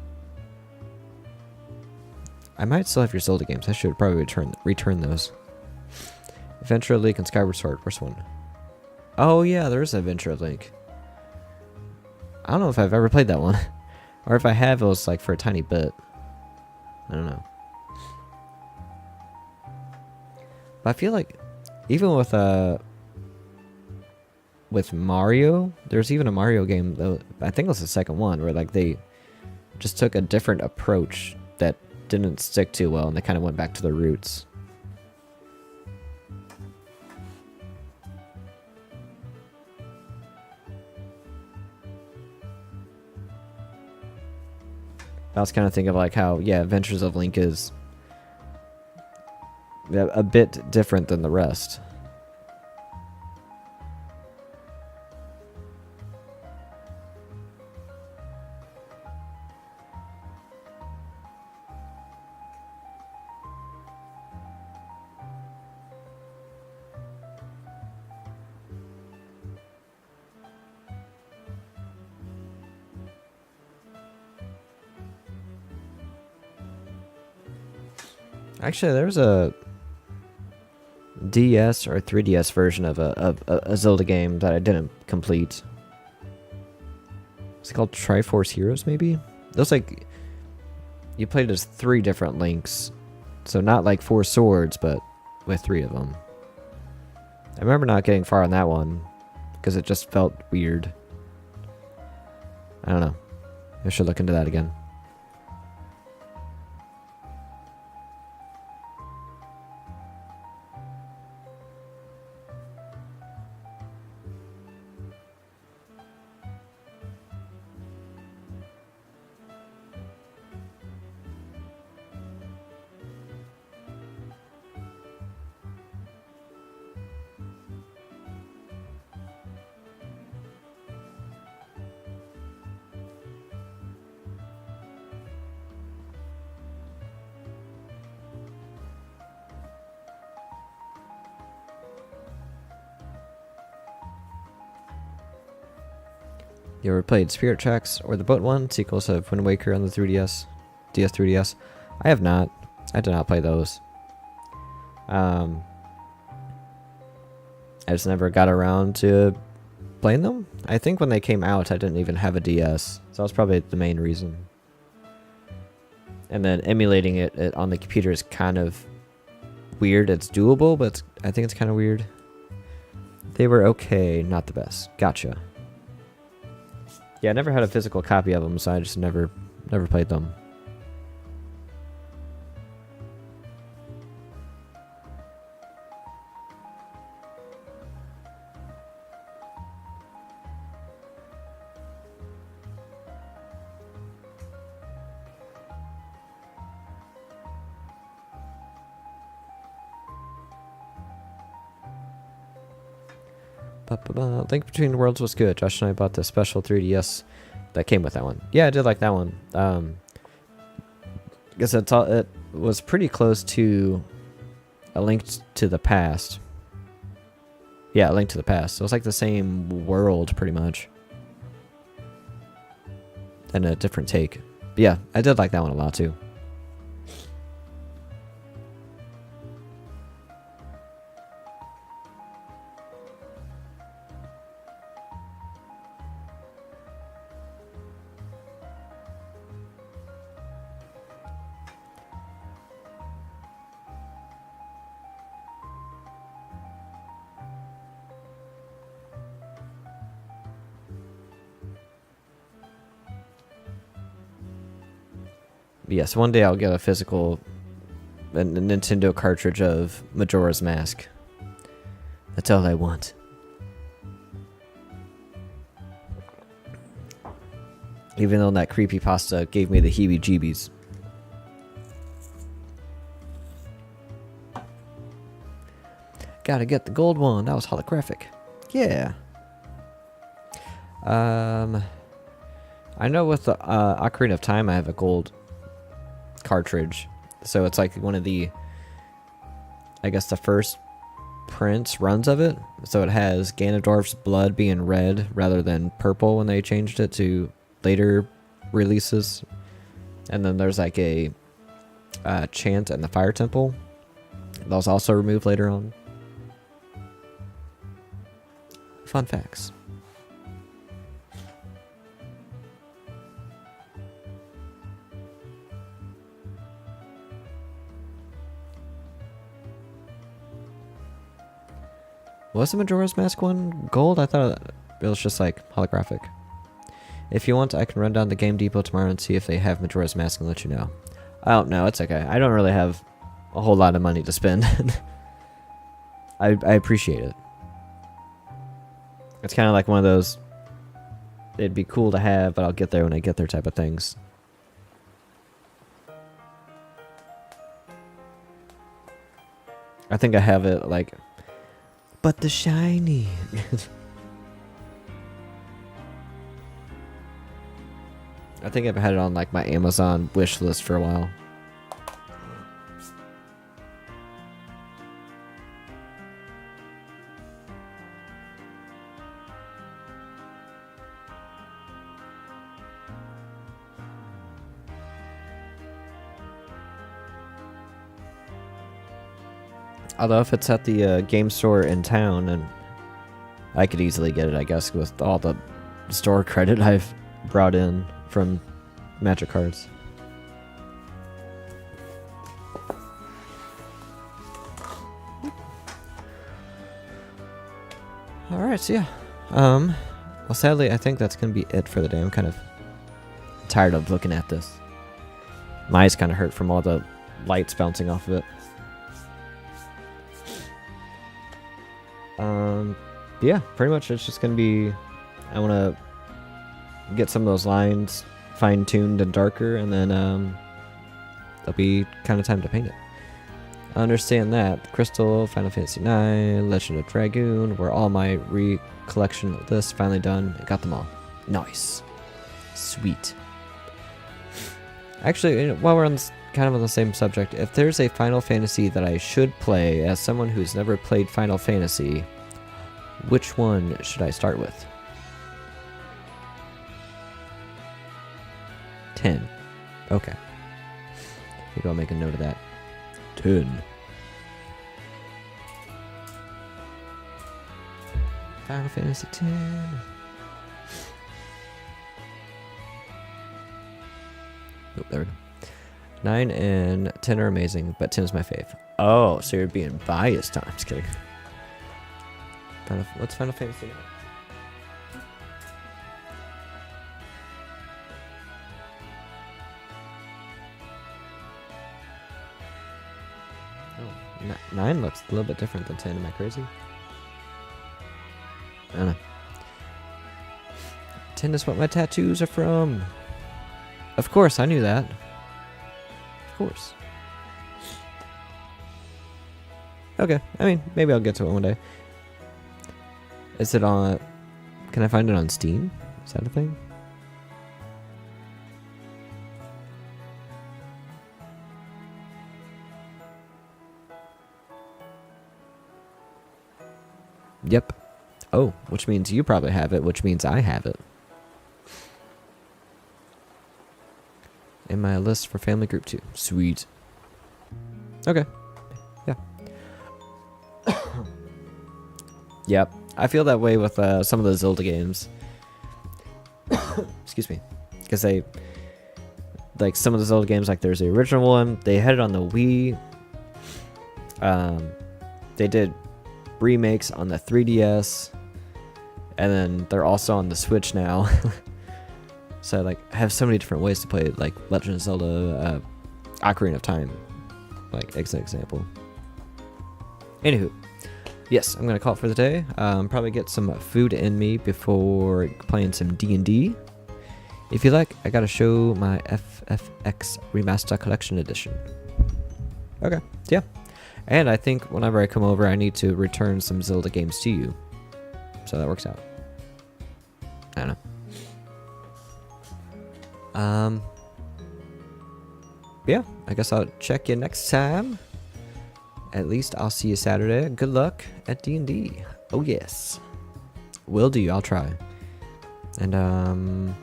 I might still have your Zelda games. I should probably return those. Adventure Link and Skyward Sword. First one. Oh yeah, there is an Adventure Link. I don't know if I've ever played that one. Or if I have, it was like for a tiny bit. I don't know. But I feel like even with Mario, there's even a Mario game though, I think it was the second one, where like they just took a different approach that didn't stick too well, and they kind of went back to their roots. I was kind of thinking of like how, yeah, Adventures of Link is a bit different than the rest. Actually, there's a DS or 3DS version of a Zelda game that I didn't complete. Is it called Triforce Heroes, maybe? Those like, you played as 3 different Links. So not like 4 swords, but with 3 of them. I remember not getting far on that one, because it just felt weird. I don't know. I should look into that again. You ever played Spirit Tracks or the Boat one, sequels of Wind Waker on the 3DS, DS3DS? I have not. I did not play those. I just never got around to playing them. I think when they came out, I didn't even have a DS, so that was probably the main reason. And then emulating it on the computer is kind of weird. It's doable, but I think it's kind of weird. They were okay, not the best. Gotcha. Yeah, I never had a physical copy of them, so I just never played them. Link Between Worlds was good. Josh and I bought the special 3DS that came with that one. Yeah, I did like that one. Guess it was pretty close to A Link to the Past. Yeah, A Link to the Past. So it was like the same world, pretty much. And a different take. But yeah, I did like that one a lot, too. Yes, one day I'll get a physical Nintendo cartridge of Majora's Mask. That's all I want. Even though that creepypasta gave me the heebie-jeebies. Gotta get the gold one. That was holographic. Yeah. I know with the Ocarina of Time I have a gold cartridge, so it's like one of the, I guess, the first prints runs of it, so it has Ganondorf's blood being red rather than purple when they changed it to later releases. And then there's like a chant in the fire temple that was also removed later on. Fun facts. Was the Majora's Mask one gold? I thought it was just like holographic. If you want, I can run down the Game Depot tomorrow and see if they have Majora's Mask and let you know. Oh, no, it's okay. I don't really have a whole lot of money to spend. I appreciate it. It's kind of like one of those, it'd be cool to have, but I'll get there when I get there type of things. I think I have it like, but the shiny. I think I've had it on like my Amazon wish list for a while. Although if it's at the game store in town, and I could easily get it, I guess, with all the store credit I've brought in from Magic cards. Alright, so yeah. Well, sadly, I think that's going to be it for the day. I'm kind of tired of looking at this. My eyes kind of hurt from all the lights bouncing off of it. Yeah, pretty much it's just going to be, I want to get some of those lines fine-tuned and darker, and then there'll be kind of time to paint it. I understand that. Crystal, Final Fantasy IX, Legend of Dragoon, were all my recollection lists finally done. I got them all. Nice. Sweet. Actually, while we're on this, kind of on the same subject, if there's a Final Fantasy that I should play as someone who's never played Final Fantasy, which one should I start with? 10. Okay. Maybe I'll make a note of that. 10. Final Fantasy 10. Oh, there we go. 9 and 10 are amazing, but 10 is my fave. Oh, so you're being biased. I'm just kidding. What's Final Fantasy now? Oh, 9 looks a little bit different than 10. Am I crazy? I don't know. 10 is what my tattoos are from. Of course, I knew that. Of course. Okay, I mean, maybe I'll get to it one day. Is it on... Can I find it on Steam? Is that a thing? Yep. Oh, which means you probably have it, which means I have it. In my list for family group 2. Sweet. Okay. Yeah. Yep. I feel that way with some of the Zelda games. Excuse me. Because they... Like, some of the Zelda games, like, there's the original one. They had it on the Wii. They did remakes on the 3DS. And then they're also on the Switch now. So, like, I have so many different ways to play it. Like, Legend of Zelda, Ocarina of Time. Like, as an example. Anywho. Yes, I'm going to call it for the day. Probably get some food in me before playing some D&D. If you like, I got to show my FFX Remaster Collection Edition. Okay, yeah. And I think whenever I come over, I need to return some Zelda games to you. So that works out. I don't know. Yeah, I guess I'll check you next time. At least I'll see you Saturday. Good luck at D&D. Oh yes. Will do, I'll try. And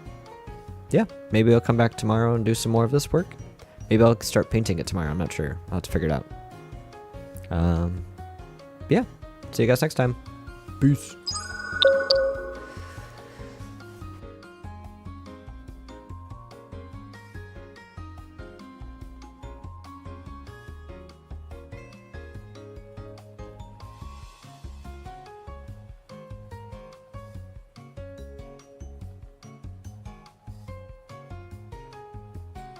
yeah, maybe I'll come back tomorrow and do some more of this work. Maybe I'll start painting it tomorrow, I'm not sure. I'll have to figure it out. Yeah. See you guys next time. Peace.